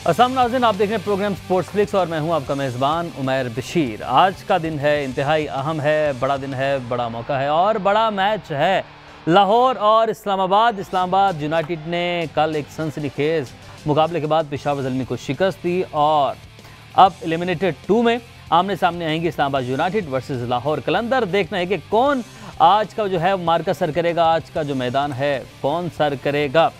अस्सलाम नाज़रीन, आप देख रहे हैं प्रोग्राम स्पोर्ट्स फ्लिक्स और मैं हूं आपका मेज़बान उमैर बशीर। आज का दिन है इंतहाई अहम है, बड़ा दिन है, बड़ा मौका है और बड़ा मैच है। लाहौर और इस्लामाबाद यूनाइटेड ने कल एक सनसनीखेज मुकाबले के बाद पेशावर ज़ल्मी को शिकस्त दी और अब एलिमिनेटेड 2 में आमने सामने आएंगे इस्लामाबाद यूनाइटेड वर्सेस लाहौर कलंदर। देखना है कि कौन आज का जो है मार्का सर करेगा, आज का जो मैदान है कौन सर करेगा।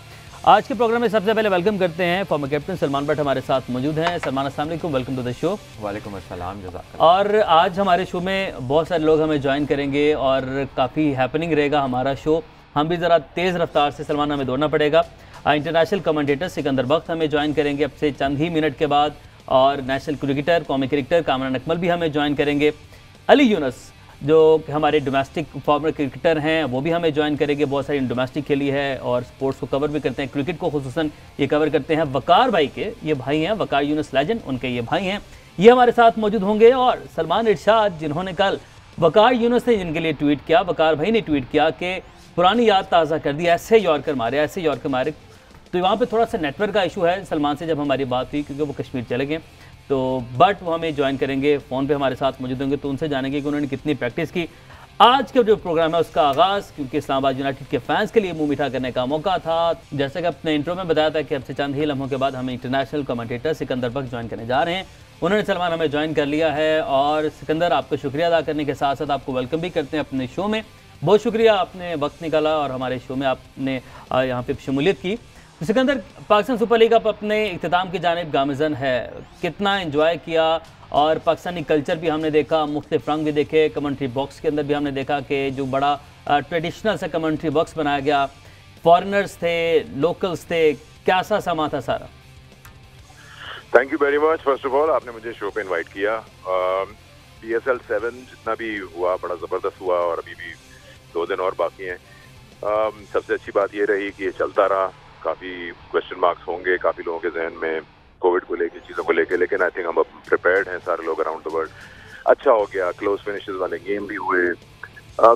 आज के प्रोग्राम में सबसे पहले वेलकम करते हैं फॉर्मर कैप्टन सलमान भट्ट हमारे साथ मौजूद हैं। सलमान अस्सलाम वालेकुम, वेलकम टू द शो। वालेकुम अस्सलाम, जज़ाकल्लाह। और आज हमारे शो में बहुत सारे लोग हमें ज्वाइन करेंगे और काफ़ी हैपनिंग रहेगा हमारा शो। हम भी ज़रा तेज़ रफ्तार से सलमान हमें दौड़ना पड़ेगा। इंटरनेशनल कमेंटेटर सिकंदर बख्त हमें ज्वाइन करेंगे अब से चंद ही मिनट के बाद, और नेशनल क्रिकेटर कौमी क्रिकेटर कामरान अकमल भी हमें ज्वाइन करेंगे। अली यूनुस जो हमारे डोमेस्टिक फॉर्मर क्रिकेटर हैं वो भी हमें ज्वाइन करेंगे। बहुत सारी डोमेस्टिक खेली है और स्पोर्ट्स को कवर भी करते हैं, क्रिकेट को खुसूसन ये कवर करते हैं। वकार भाई के ये भाई हैं, वकार यूनुस लेजेंड, उनके ये भाई हैं, ये हमारे साथ मौजूद होंगे। और सलमान इरशाद जिन्होंने कल वकार यूनुस ने जिनके लिए ट्वीट किया, वकार भाई ने ट्वीट किया कि पुरानी याद ताज़ा कर दी, ऐसे यॉर्कर मारे, ऐसे यॉर्कर मारे। तो वहाँ पर थोड़ा सा नेटवर्क का इशू है सलमान से जब हमारी बात हुई, क्योंकि वो कश्मीर चले गए। तो बट वो हमें ज्वाइन करेंगे, फ़ोन पे हमारे साथ मौजूद होंगे, तो उनसे जानेंगे कि उन्होंने कितनी प्रैक्टिस की। आज का जो प्रोग्राम है उसका आगाज़ क्योंकि इस्लामाबाद यूनाइटेड के फैंस के लिए मुंह मीठा करने का मौका था। जैसा कि अपने इंट्रो में बताया था कि अब से चंद ही लम्हों के बाद हमें इंटरनेशनल कमेंटेटर सिकंदर बख्त ज्वाइन करने जा रहे हैं। उन्होंने सलमान हमें ज्वाइन कर लिया है। और सिकंदर, आपको शुक्रिया अदा करने के साथ साथ आपको वेलकम भी करते हैं अपने शो में। बहुत शुक्रिया, आपने वक्त निकाला और हमारे शो में आपने यहाँ पर शमूलियत की। सिकंदर, पाकिस्तान सुपर लीग अब अपने इख्तिताम की जानिब गामज़न है, कितना एंजॉय किया? और पाकिस्तानी कल्चर भी हमने देखा, मुख्तलिफ रंग भी देखे, कमेंट्री बॉक्स के अंदर भी हमने देखा कि जो बड़ा ट्रेडिशनल सा कमेंट्री बॉक्स बनाया गया, फॉरेनर्स थे, लोकल्स थे, कैसा समा था सारा? Thank you very much. First of all आपने मुझे शो पे इनवाइट किया। PSL 7 जितना भी हुआ बड़ा ज़बरदस्त हुआ और अभी भी 2 दिन और बाकी हैं। सबसे अच्छी बात ये रही कि ये चलता रहा। काफ़ी क्वेश्चन मार्क्स होंगे काफ़ी लोगों के जहन में कोविड को लेके, चीज़ों को लेके, लेकिन आई थिंक हम अब प्रिपेयर्ड हैं सारे लोग अराउंड द वर्ल्ड। अच्छा हो गया, क्लोज फिनिशेस वाले गेम भी हुए।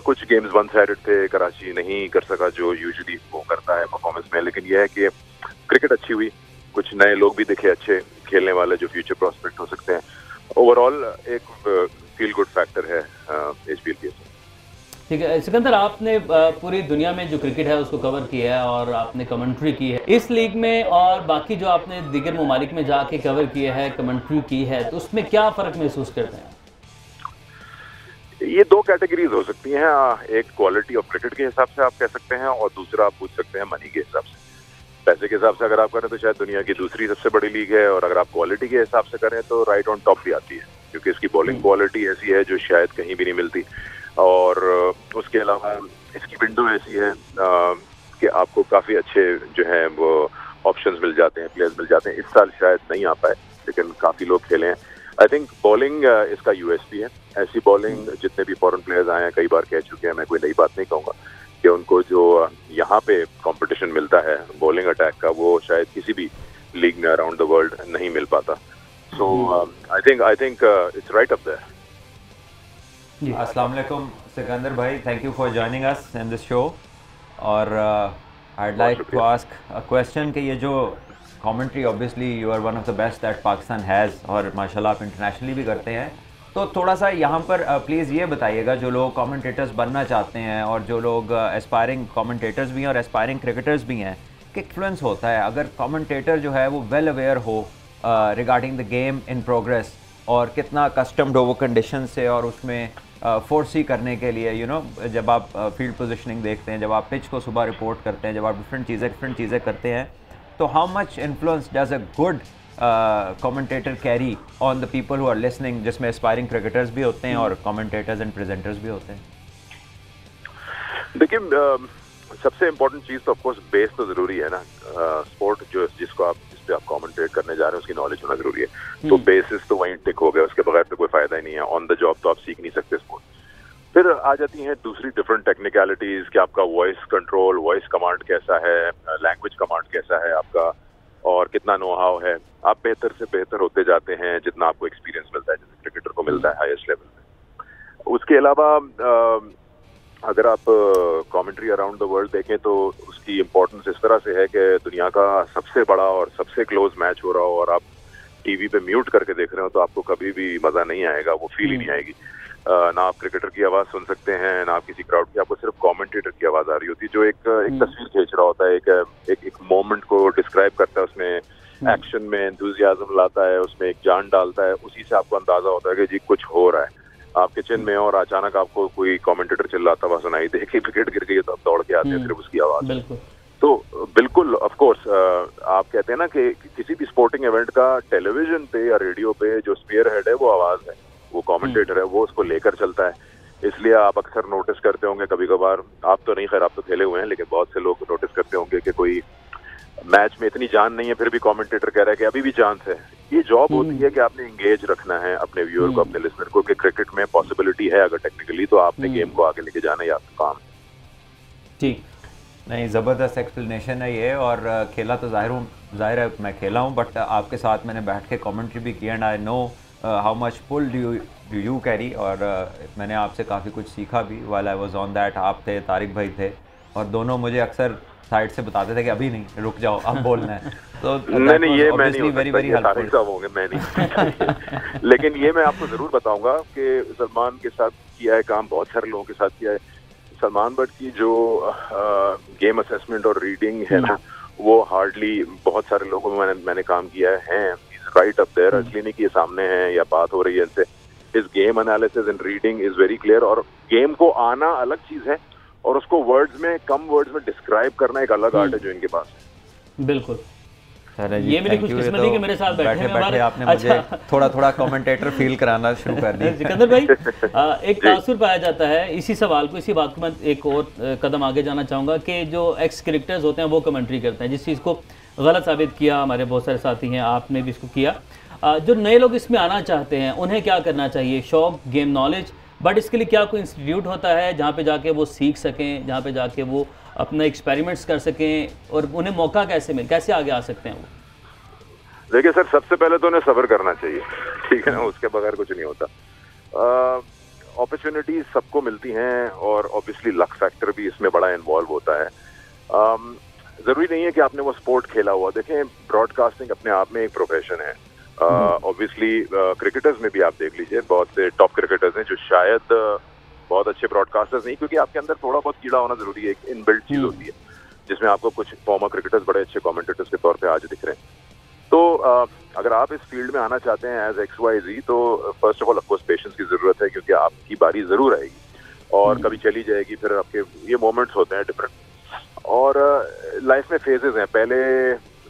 कुछ गेम्स वन साइडेड थे, कराची नहीं कर सका जो यूजुअली वो करता है परफॉर्मेंस में, लेकिन यह है कि क्रिकेट अच्छी हुई, कुछ नए लोग भी दिखे अच्छे खेलने वाले जो फ्यूचर प्रॉस्पेक्ट हो सकते हैं। ओवरऑल एक फील गुड फैक्टर है HPL PSL। ठीक है सिकंदर, आपने पूरी दुनिया में जो क्रिकेट है उसको कवर किया है और आपने कमेंट्री की है इस लीग में, और बाकी जो आपने दीगर ममालिक में जाके कवर किया है, कमेंट्री की है, तो उसमें क्या फ़र्क महसूस करते हैं? ये 2 कैटेगरीज हो सकती हैं। एक क्वालिटी ऑफ क्रिकेट के हिसाब से आप कह सकते हैं और दूसरा आप पूछ सकते हैं मनी के हिसाब से। पैसे के हिसाब से अगर आप करें तो शायद दुनिया की दूसरी सबसे बड़ी लीग है, और अगर आप क्वालिटी के हिसाब से करें तो राइट ऑन टॉप भी आती है, क्योंकि इसकी बॉलिंग क्वालिटी ऐसी है जो शायद कहीं भी नहीं मिलती। और उसके अलावा इसकी विंडो ऐसी है कि आपको काफ़ी अच्छे जो है वो ऑप्शंस मिल जाते हैं, प्लेयर्स मिल जाते हैं। इस साल शायद नहीं आ पाए, लेकिन काफ़ी लोग खेले हैं। आई थिंक बॉलिंग इसका USP है। ऐसी बॉलिंग जितने भी फॉरेन प्लेयर्स आए हैं कई बार कह चुके हैं, मैं कोई नई बात नहीं कहूँगा, कि उनको जो यहाँ पे कंपटीशन मिलता है बॉलिंग अटैक का, वो शायद किसी भी लीग में अराउंड द वर्ल्ड नहीं मिल पाता। So I think it's right up there. अस्सलाम वालेकुम सिकंदर भाई, thank you for joining us in this show. और I'd like to ask a question कि ये जो commentary, obviously you are one of the best that Pakistan has, और माशाल्लाह आप इंटरनेशनली भी करते हैं, तो थोड़ा सा यहाँ पर प्लीज़ ये बताइएगा, जो लोग कमेंटेटर्स बनना चाहते हैं और जो लोग एस्पायरिंग कमेंटेटर्स भी हैं और एस्पायरिंग क्रिकेटर्स भी हैं, कि इन्फ्लुएंस होता है अगर कमेंटेटर जो है वो वेल अवेयर हो regarding the game in progress, और कितना कस्टम्ड हो वो कंडीशन से, और उसमें फोर्सी करने के लिए जब आप फील्ड पोजीशनिंग देखते हैं, जब आप पिच को सुबह रिपोर्ट करते हैं, जब आप डिफरेंट चीज़ें करते हैं, तो how much influence does a good commentator carry on the people who are listening, जिसमें एस्पायरिंग क्रिकेटर्स भी होते हैं और कमेंटेटर्स एंड प्रेजेंटर्स भी होते हैं? देखिए, सबसे इम्पोर्टेंट चीज़ तो ऑफकोर्स बेस तो ज़रूरी है ना। स्पोर्ट जिस पे आप कमेंटेट करने जा रहे हैं उसकी नॉलेज होना जरूरी है। तो बेसिस तो वहीं टिक हो गया, उसके बगैर तो कोई फायदा ही नहीं है। ऑन द जॉब तो आप सीख नहीं सकते स्पोर्ट। फिर आ जाती हैं दूसरी डिफरेंट टेक्निकलिटीज कि आपका वॉइस कंट्रोल, वॉइस कमांड कैसा है, लैंग्वेज कमांड कैसा है आपका, और कितना नो हाउ है। आप बेहतर से बेहतर होते जाते हैं जितना आपको एक्सपीरियंस मिलता है, जैसे क्रिकेटर को मिलता है हाईएस्ट लेवल में। उसके अलावा अगर आप कमेंट्री अराउंड द वर्ल्ड देखें तो उसकी इम्पोर्टेंस इस तरह से है कि दुनिया का सबसे बड़ा और सबसे क्लोज मैच हो रहा हो और आप टीवी पे म्यूट करके देख रहे हो तो आपको कभी भी मजा नहीं आएगा, वो फील ही नहीं आएगी। ना आप क्रिकेटर की आवाज सुन सकते हैं, ना आप किसी क्राउड की, आपको सिर्फ कमेंटेटर की आवाज आ रही होती है जो एक तस्वीर खींच रहा होता है, एक मोमेंट को डिस्क्राइब करता है, उसमें एक्शन में एंथुसियाज्म लाता है, उसमें एक जान डालता है, उसी से आपको अंदाजा होता है कि जी कुछ हो रहा है। आप किचन में और अचानक आपको कोई कमेंटेटर चिल्लाता हुआ सुनाई दे कि विकेट गिर गई, तो आप दौड़ के आते हैं सिर्फ उसकी आवाज। तो बिल्कुल ऑफ कोर्स आप कहते हैं ना कि किसी भी स्पोर्टिंग इवेंट का टेलीविजन पे या रेडियो पे जो स्पीयर हेड है वो आवाज है, वो कमेंटेटर है, वो उसको लेकर चलता है। इसलिए आप अक्सर नोटिस करते होंगे, कभी कभार आप तो नहीं, खैर आप तो खेले हुए हैं, लेकिन बहुत से लोग नोटिस करते होंगे कि कोई मैच में इतनी जान नहीं है फिर भी कमेंटेटर कह रहा है कि अभी भी चांस है। ये जॉब होती है कि आपने एंगेज रखना है अपने व्यूअर को, अपने लिसनर को, कि क्रिकेट में पॉसिबिलिटी है अगर टेक्निकली, तो आपने गेम को आगे लेके जाना है, आपका काम। ठीक, नहीं, ज़बरदस्त एक्सप्लेनेशन है ये। और खेला तो जाहिर है मैं खेला हूँ, बट आपके साथ मैंने बैठ के कमेंट्री भी की and I know how much pull do you carry. और मैंने आपसे काफ़ी कुछ सीखा भी while I was on that. आप थे, तारिक भाई थे, और दोनों मुझे अक्सर साइड से बताते थे कि अभी नहीं, रुक जाओ, अब बोलना है। तो नहीं, ये मैं नहीं, वेरी वेरी हेल्पफुल साहब होंगे, मैं नहीं। लेकिन ये मैं आपको जरूर बताऊंगा कि सलमान के साथ किया है काम, बहुत सारे लोगों के साथ किया है। सलमान बट की जो गेम असेसमेंट और रीडिंग है ना, वो हार्डली बहुत सारे लोगों में मैंने काम किया है, राइट अप देयर। इसलिए नहीं कि ये सामने है या बात हो रही है इनसे। इस game analysis and reading is very clear. और गेम को आना अलग चीज है और उसको वर्ड्स में, कम वर्ड्स में डिस्क्राइब करना एक अलग आर्ट है जो इनके पास है। बिल्कुल, ये मेरी खुशकिस्मती कि मेरे साथ बैठे आपने मुझे थोड़ा कमेंटेटर फील कराना शुरू कर दिया। सिकंदर भाई, एक तासुर पाया जाता है इसी सवाल को, इसी बात को मैं एक और कदम आगे जाना चाहूँगा कि जो एक्स क्रिकेटर्स होते हैं वो कमेंट्री करते हैं, जिस चीज़ को गलत साबित किया हमारे बहुत सारे साथी हैं, आपने भी इसको किया। जो नए लोग इसमें आना चाहते हैं उन्हें क्या करना चाहिए? शौक, गेम नॉलेज, बट इसके लिए क्या कोई इंस्टीट्यूट होता है जहाँ पे जाके वो सीख सकें, जहाँ पे जाके वो अपना एक्सपेरिमेंट्स कर सकें, और उन्हें मौका कैसे आगे आ सकते हैं वो? देखिए सर, सबसे पहले तो उन्हें सब्र करना चाहिए, ठीक है ना, उसके बगैर कुछ नहीं होता। अपॉर्चुनिटीज सबको मिलती हैं और ऑब्वियसली लक फैक्टर भी इसमें बड़ा इन्वॉल्व होता है। जरूरी नहीं है कि आपने वो स्पोर्ट खेला हुआ। देखें, ब्रॉडकास्टिंग अपने आप में एक प्रोफेशन है। ऑब्वियसली क्रिकेटर्स में भी आप देख लीजिए, बहुत से टॉप क्रिकेटर्स हैं जो शायद बहुत अच्छे ब्रॉडकास्टर्स नहीं, क्योंकि आपके अंदर थोड़ा बहुत कीड़ा होना जरूरी है, एक इनबिल्ट चीज होती है जिसमें आपको कुछ फॉर्मर क्रिकेटर्स बड़े अच्छे कमेंटेटर्स के तौर पे आज दिख रहे हैं। तो अगर आप इस फील्ड में आना चाहते हैं एज XYZ, तो first of all of course patience की जरूरत है, क्योंकि आपकी बारी जरूर आएगी और कभी चली जाएगी, फिर आपके ये मोमेंट्स होते हैं डिफरेंट। और लाइफ में फेजेस हैं। पहले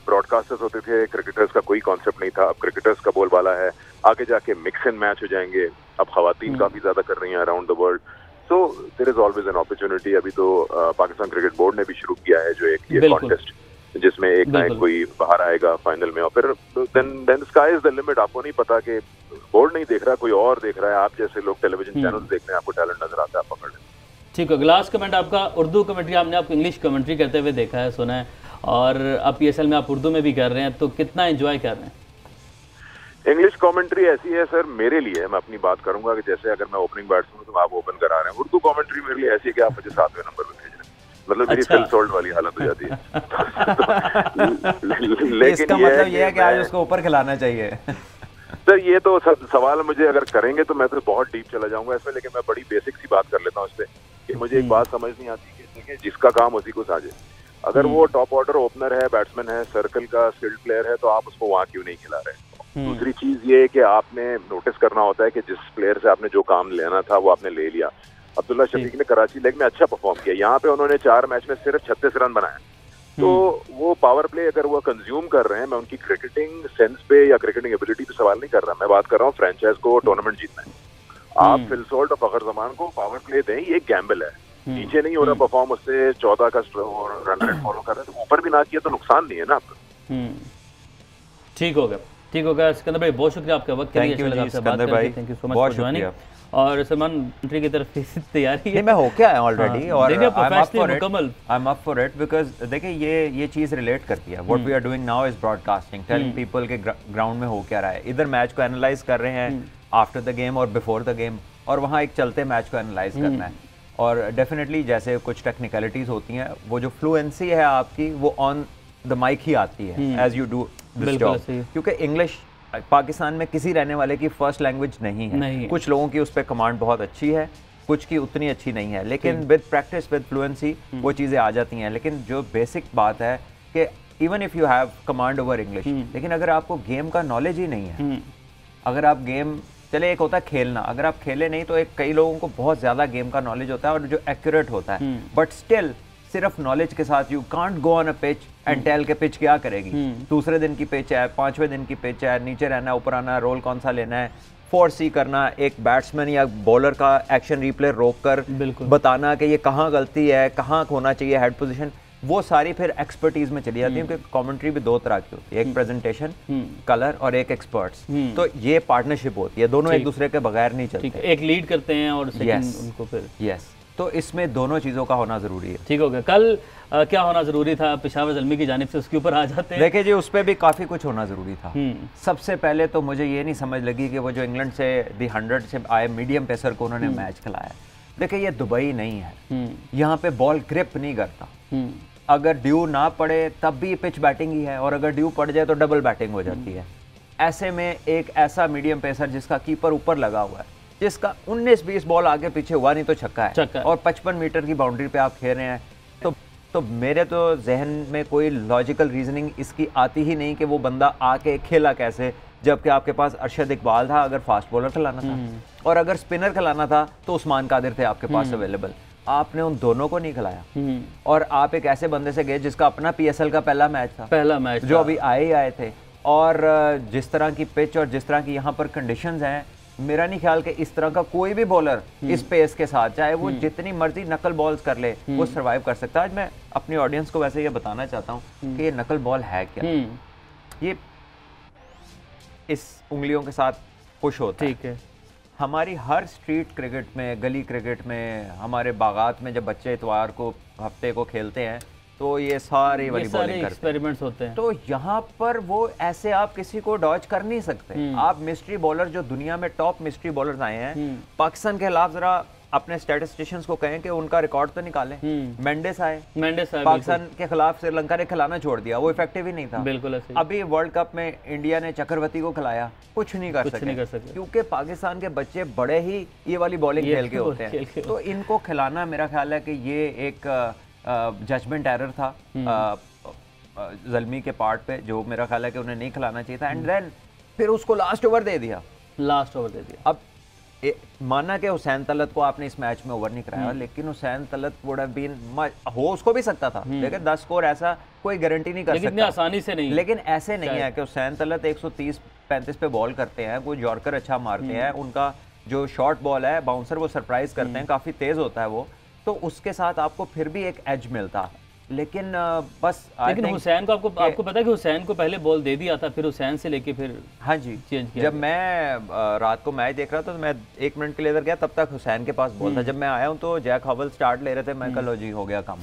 ब्रॉडकास्टर्स होते थे, क्रिकेटर्स का कोई कॉन्सेप्ट नहीं था, अब क्रिकेटर्स का बोलबाला है, आगे जाके मिक्स एंड मैच हो जाएंगे। अब खवातीन काफी ज्यादा कर रही हैं around the world, so there is always an opportunity. अभी तो पाकिस्तान क्रिकेट बोर्ड ने भी शुरू किया है जो एक ये कॉन्टेस्ट, जिसमें एक ना एक कोई बाहर आएगा फाइनल में, और फिर then sky is the limit. आपको नहीं पता कि बोर्ड नहीं देख रहा, कोई और देख रहा है, आप जैसे लोग टेलीविजन चैनल देख रहे हैं, आपको टैलेंट नजर आता है, आप पकड़ लें। ठीक है, लास्ट कमेंट आपका, उर्दू कमेंट्री आपने आपको इंग्लिश कमेंट्री करते हुए देखा है, सुना है, और अब PSL में आप उर्दू में भी कर रहे हैं, तो कितना एंजॉय कर रहे हैं? इंग्लिश कमेंट्री ऐसी है सर, मेरे लिए, मैं अपनी बात करूंगा कि जैसे अगर मैं ओपनिंग बैट्समैन हूं तो आप ओपन करा रहे हैं, उर्दू कमेंट्री मेरे लिए ऐसी है कि आप मुझे 7वें नंबर पे भेज रहे हैं, मतलब मेरी सेल्फ सोल्ड वाली हालत हो जाती है। लेकिन इसका मतलब ये है कि आज उसको ऊपर खिलाना चाहिए। सर ये तो सवाल मुझे अगर करेंगे तो मैं तो बहुत डीप चला जाऊंगा इसमें, लेकिन मैं बड़ी बेसिक सी बात कर लेता हूँ इस पे कि मुझे एक बात समझ नहीं आती कि जिसका काम उसी को साझे। अगर वो टॉप ऑर्डर ओपनर है, बैट्समैन है, सर्कल का स्किल्ड प्लेयर है, तो आप उसको वहां क्यों नहीं खिला रहे? दूसरी चीज ये है कि आपने नोटिस करना होता है कि जिस प्लेयर से आपने जो काम लेना था वो आपने ले लिया। अब्दुल्ला शफीक ने कराची लेग में अच्छा परफॉर्म किया, यहाँ पे उन्होंने 4 मैच में सिर्फ 36 रन बनाए, तो वो पावर प्ले अगर वो कंज्यूम कर रहे हैं, मैं उनकी क्रिकेटिंग सेंस पे या क्रिकेटिंग एबिलिटी पे सवाल नहीं कर रहा, मैं बात कर रहा हूँ फ्रेंचाइज को टूर्नामेंट जीतना है। आप फिल सॉल्ट और फखर जमान को पावर प्ले दें, ये एक गैम्बल है, नीचे नहीं हो रहा परफॉर्म, उससे 14 का रन रेट फॉलो कर रहे हैं, तो ऊपर भी ना किया तो नुकसान नहीं है ना आपका। ठीक होगा, ठीक होगा। सिकंदर भाई बहुत शुक्रिया आपका वक्त के लिए, अच्छा लगा आपसे बात करके, thank you so much for joining. और सलमान कंट्री की तरफ से तैयारी है, मैं होके आया ऑलरेडी, और I am up for it because देखिए ये चीज़ रिलेट करती है। What we are doing now is broadcasting, telling people के ग्राउंड में हो क्या रहा है। इधर मैच को एनालाइज कर रहे हैं आफ्टर द गेम और बिफोर द गेम, और वहाँ एक चलते मैच को एनालाइज करना है। और डेफिनेटली जैसे कुछ टेक्निकलिटीज़ होती हैं, वो जो फ्लुएंसी है आपकी वो ऑन द माइक ही आती है as you do this job, क्योंकि इंग्लिश पाकिस्तान में किसी रहने वाले की फर्स्ट लैंग्वेज नहीं है। कुछ लोगों की उस पर कमांड बहुत अच्छी है, कुछ की उतनी अच्छी नहीं है, लेकिन विद प्रैक्टिस विद फ्लुएंसी वो चीज़ें आ जाती हैं। लेकिन जो बेसिक बात है कि even if you have command over English, लेकिन अगर आपको गेम का नॉलेज ही नहीं है, अगर आप गेम, चले एक होता है खेलना, अगर आप खेले नहीं तो एक कई लोगों को बहुत ज़्यादा गेम का नॉलेज होता है और जो एक्यूरेट होता है, बट स्टिल सिर्फ नॉलेज के साथ you can't go on a pitch and tell के पिच क्या करेगी। दूसरे दिन की पिच है, 5वें दिन की पिच है, नीचे रहना है, ऊपर आना है, रोल कौन सा लेना है, 4C करना, एक बैट्समैन या बॉलर का एक्शन रिप्ले रोक कर बताना कि ये कहाँ गलती है, कहाँ होना चाहिए हेड पोजीशन, वो सारी फिर एक्सपर्टीज में चली जाती है। क्योंकि कमेंट्री भी दो तरह की होती है, एक प्रेजेंटेशन कलर और एक एक्सपर्ट्स। तो ये पार्टनरशिप होती है, दोनों एक दूसरे के बगैर नहीं चलते, एक लीड करते हैं और उनको फिर यस, तो इसमें दोनों चीज़ों का होना ज़रूरी है। ठीक हो गया। कल क्या होना ज़रूरी था पेशावर ज़ल्मी की जानिब से, उसके ऊपर आ जाते हैं। देखिए जी, उस पर भी काफ़ी कुछ होना ज़रूरी था। सबसे पहले तो मुझे ये नहीं समझ लगी कि वो जो इंग्लैंड से दी 100 से आए मीडियम पेसर को उन्होंने मैच खिलाया। देखिए ये दुबई नहीं है, यहाँ पे बॉल ग्रिप नहीं करता। अगर ड्यू ना पड़े तब भी पिच बैटिंग ही है, और अगर ड्यू पड़ जाए तो डबल बैटिंग हो जाती है। ऐसे में एक ऐसा मीडियम पेसर जिसका कीपर ऊपर लगा हुआ है, जिसका 19-20 बॉल आगे पीछे हुआ नहीं तो छक्का है, और 55 मीटर की बाउंड्री पे आप खेल रहे हैं, तो मेरे तो जहन में कोई लॉजिकल रीजनिंग इसकी आती ही नहीं कि वो बंदा आके खेला कैसे, जबकि आपके पास अरशद इकबाल था अगर फास्ट बॉलर खिलाना था, और अगर स्पिनर खिलाना था तो उस्मान कादिर थे आपके पास अवेलेबल। आपने उन दोनों को नहीं खिलाया, और आप एक ऐसे बंदे से गए जिसका अपना PSL का पहला मैच जो अभी आए थे, और जिस तरह की पिच और जिस तरह की यहाँ पर कंडीशंस हैं, मेरा नहीं ख्याल कि इस तरह का कोई भी बॉलर इस पेस के साथ, चाहे वो जितनी मर्जी नकल बॉल्स कर ले, वो सरवाइव कर सकता है। आज मैं अपनी ऑडियंस को वैसे ये बताना चाहता हूँ कि ये नकल बॉल है क्या। ये इस उंगलियों के साथ पुश होता है। ठीक है, हमारी हर स्ट्रीट क्रिकेट में, गली क्रिकेट में, हमारे बागात में जब बच्चे इतवार को हफ्ते को खेलते हैं तो ये सारे वाली बॉलिंग एक्सपेरिमेंट्स होते हैं। तो यहाँ पर वो ऐसे आप किसी को डॉज कर नहीं सकते। आप मिस्ट्री बॉलर, जो दुनिया में टॉप मिस्ट्री बॉलर्स आए हैं पाकिस्तान के खिलाफ, जरा अपने स्टैटिस्टिशियंस को कहें कि उनका रिकॉर्ड तो निकालें। मेंडिस आए पाकिस्तान के खिलाफ, श्रीलंका ने खिलाना छोड़ दिया, वो इफेक्टिव ही नहीं था। बिल्कुल। अभी वर्ल्ड कप में इंडिया ने चक्रवर्ती को खिलाया, कुछ नहीं कर सके क्योंकि पाकिस्तान के बच्चे बड़े ही ये वाली बॉलिंग खेल के होते हैं। तो इनको खिलाना, मेरा ख्याल है कि ये एक जजमेंट एरर था ज़ल्मी के पार्ट पे, जो मेरा ख्याल है कि उन्हें नहीं खिलाना चाहिए था। एंड देन फिर उसको लास्ट ओवर दे दिया। अब माना कि हुसैन तलत को आपने इस मैच में ओवर नहीं कराया, लेकिन Hussain Talat would have been, हो उसको भी सकता था, लेकिन 10 स्कोर ऐसा कोई गारंटी नहीं कर सकता, लेकिन आसानी से नहीं। लेकिन ऐसे नहीं है कि हुसैन तलत 130-35 पे बॉल करते हैं, वो यॉर्कर अच्छा मारते हैं, उनका जो शॉर्ट बॉल है बाउंसर वो सरप्राइज करते हैं, काफ़ी तेज़ होता है वो, तो उसके साथ आपको फिर भी एक एज मिलता। लेकिन बस लेकिन हुसैन को आपको पता है कि हुसैन को पहले बॉल दे दिया था, फिर हुसैन से लेके फिर हाँ जी चेंज किया। जब मैं रात को मैच देख रहा था तो मैं 1 मिनट के लिए इधर गया, तब तक हुसैन के पास बॉल था। जब मैं आया हूँ तो जैक हवल स्टार्ट ले रहे थे, मैं कल जी हो गया काम।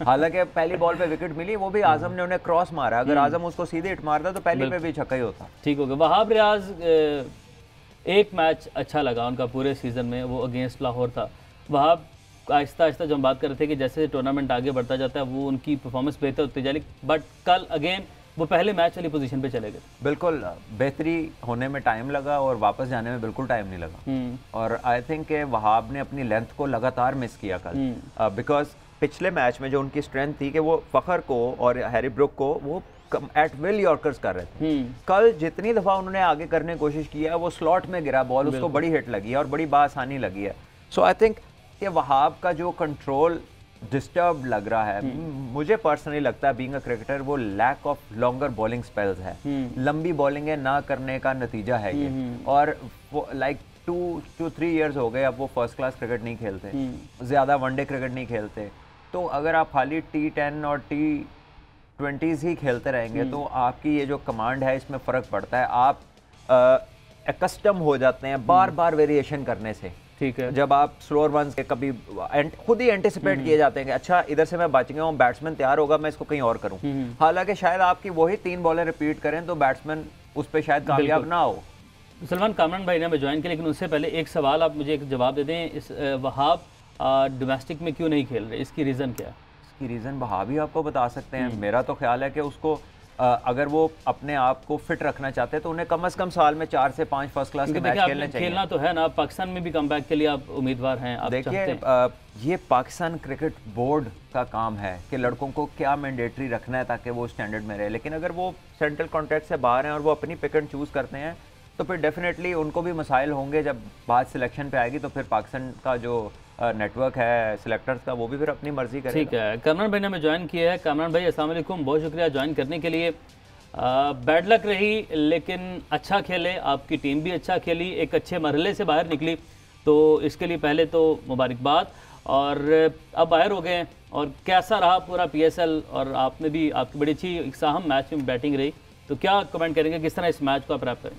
हालांकि पहली बॉल पे विकेट मिली, वो भी आजम ने उन्हें क्रॉस मारा, अगर आजम उसको सीधे हिट मारता तो पहली पे भी छक्का ही होता। ठीक हो गया। वहाब रियाज, एक मैच अच्छा लगा उनका पूरे सीजन में, वो अगेंस्ट लाहौर था। वहाब आहिस्ता आहिस्ता जो हम बात कर रहे थे कि जैसे टूर्नामेंट आगे बढ़ता जाता है वो उनकी परफॉर्मेंस बेहतर होती जा रही, बट कल अगेन वो पहले मैच वाली पोजीशन पे चले गए। बिल्कुल, बेहतरी होने में टाइम लगा और वापस जाने में बिल्कुल टाइम नहीं लगा। और आई थिंक कि वहाब ने अपनी लेंथ को लगातार मिस किया कल, बिकॉज पिछले मैच में जो उनकी स्ट्रेंथ थी कि वो फ़खर को और हैरी ब्रुक को वो एट विल यॉर्कर्स कर रहे थे। कल जितनी दफ़ा उन्होंने आगे करने की कोशिश की है, वो स्लॉट में गिरा बॉल, उसको बड़ी हिट लगी है और बड़ी बासानी लगी है। सो आई थिंक कि वहाब का जो कंट्रोल डिस्टर्ब लग रहा है, मुझे पर्सनली लगता है बीइंग अ क्रिकेटर, वो lack of longer bowling spells है। लंबी बॉलिंग ना करने का नतीजा है ये। और वो लाइक 2-3 ईयर्स हो गए अब वो फर्स्ट क्लास क्रिकेट नहीं खेलते, ज़्यादा वनडे क्रिकेट नहीं खेलते। तो अगर आप खाली T10 और T20s ही खेलते रहेंगे तो आपकी ये जो कमांड है इसमें फ़र्क पड़ता है। आप कस्टम हो जाते हैं बार बार वेरिएशन करने से। ठीक है, जब आप स्लोअर वंस के कभी खुद ही एंटिसिपेट किए जाते हैं कि अच्छा इधर से मैं बच गया हूँ, बैट्समैन तैयार होगा, मैं इसको कहीं और करूँ। हालांकि शायद आपकी वही 3 बॉलें रिपीट करें तो बैट्समैन उस पर शायद कामयाब ना हो। सलमान कामरान भाई ने हमें ज्वाइन किया, लेकिन उससे पहले एक सवाल आप मुझे एक जवाब दे दें। इस वहाब डोमेस्टिक में क्यों नहीं खेल रहे, इसकी रीज़न क्या है? इसकी रीज़न बहा भी आपको बता सकते हैं। मेरा तो ख्याल है कि उसको अगर वो अपने आप को फिट रखना चाहते हैं तो उन्हें कम से कम साल में 4 से 5 फर्स्ट क्लास के मैच खेलने चाहिए। खेलना तो है ना, पाकिस्तान में भी कमबैक के लिए आप उम्मीदवार हैं, आप देखिए ये पाकिस्तान क्रिकेट बोर्ड का काम है कि लड़कों को क्या मैंडेटरी रखना है ताकि वो स्टैंडर्ड में रहे। लेकिन अगर वो सेंट्रल कॉन्ट्रैक्ट से बाहर हैं और वो अपनी पिक एंड चूज़ करते हैं तो फिर डेफिनेटली उनको भी मसाइल होंगे। जब बात सिलेक्शन पे आएगी तो फिर पाकिस्तान का जो नेटवर्क है सिलेक्टर्स का वो भी फिर अपनी मर्जी करेगा। ठीक है, कामरान भाई ने हमें ज्वाइन किया है। कामरान भाई अस्सलाम वालेकुम, बहुत शुक्रिया ज्वाइन करने के लिए। बैड लक रही लेकिन अच्छा खेले, आपकी टीम भी अच्छा खेली, एक अच्छे मरहले से बाहर निकली, तो इसके लिए पहले तो मुबारकबाद। और अब बाहर हो गए और कैसा रहा पूरा PSL, और आपने भी, आपकी बड़ी अच्छी एक साहम मैच में बैटिंग रही, तो क्या कमेंट करेंगे, किस तरह इस मैच को आप रैप करें?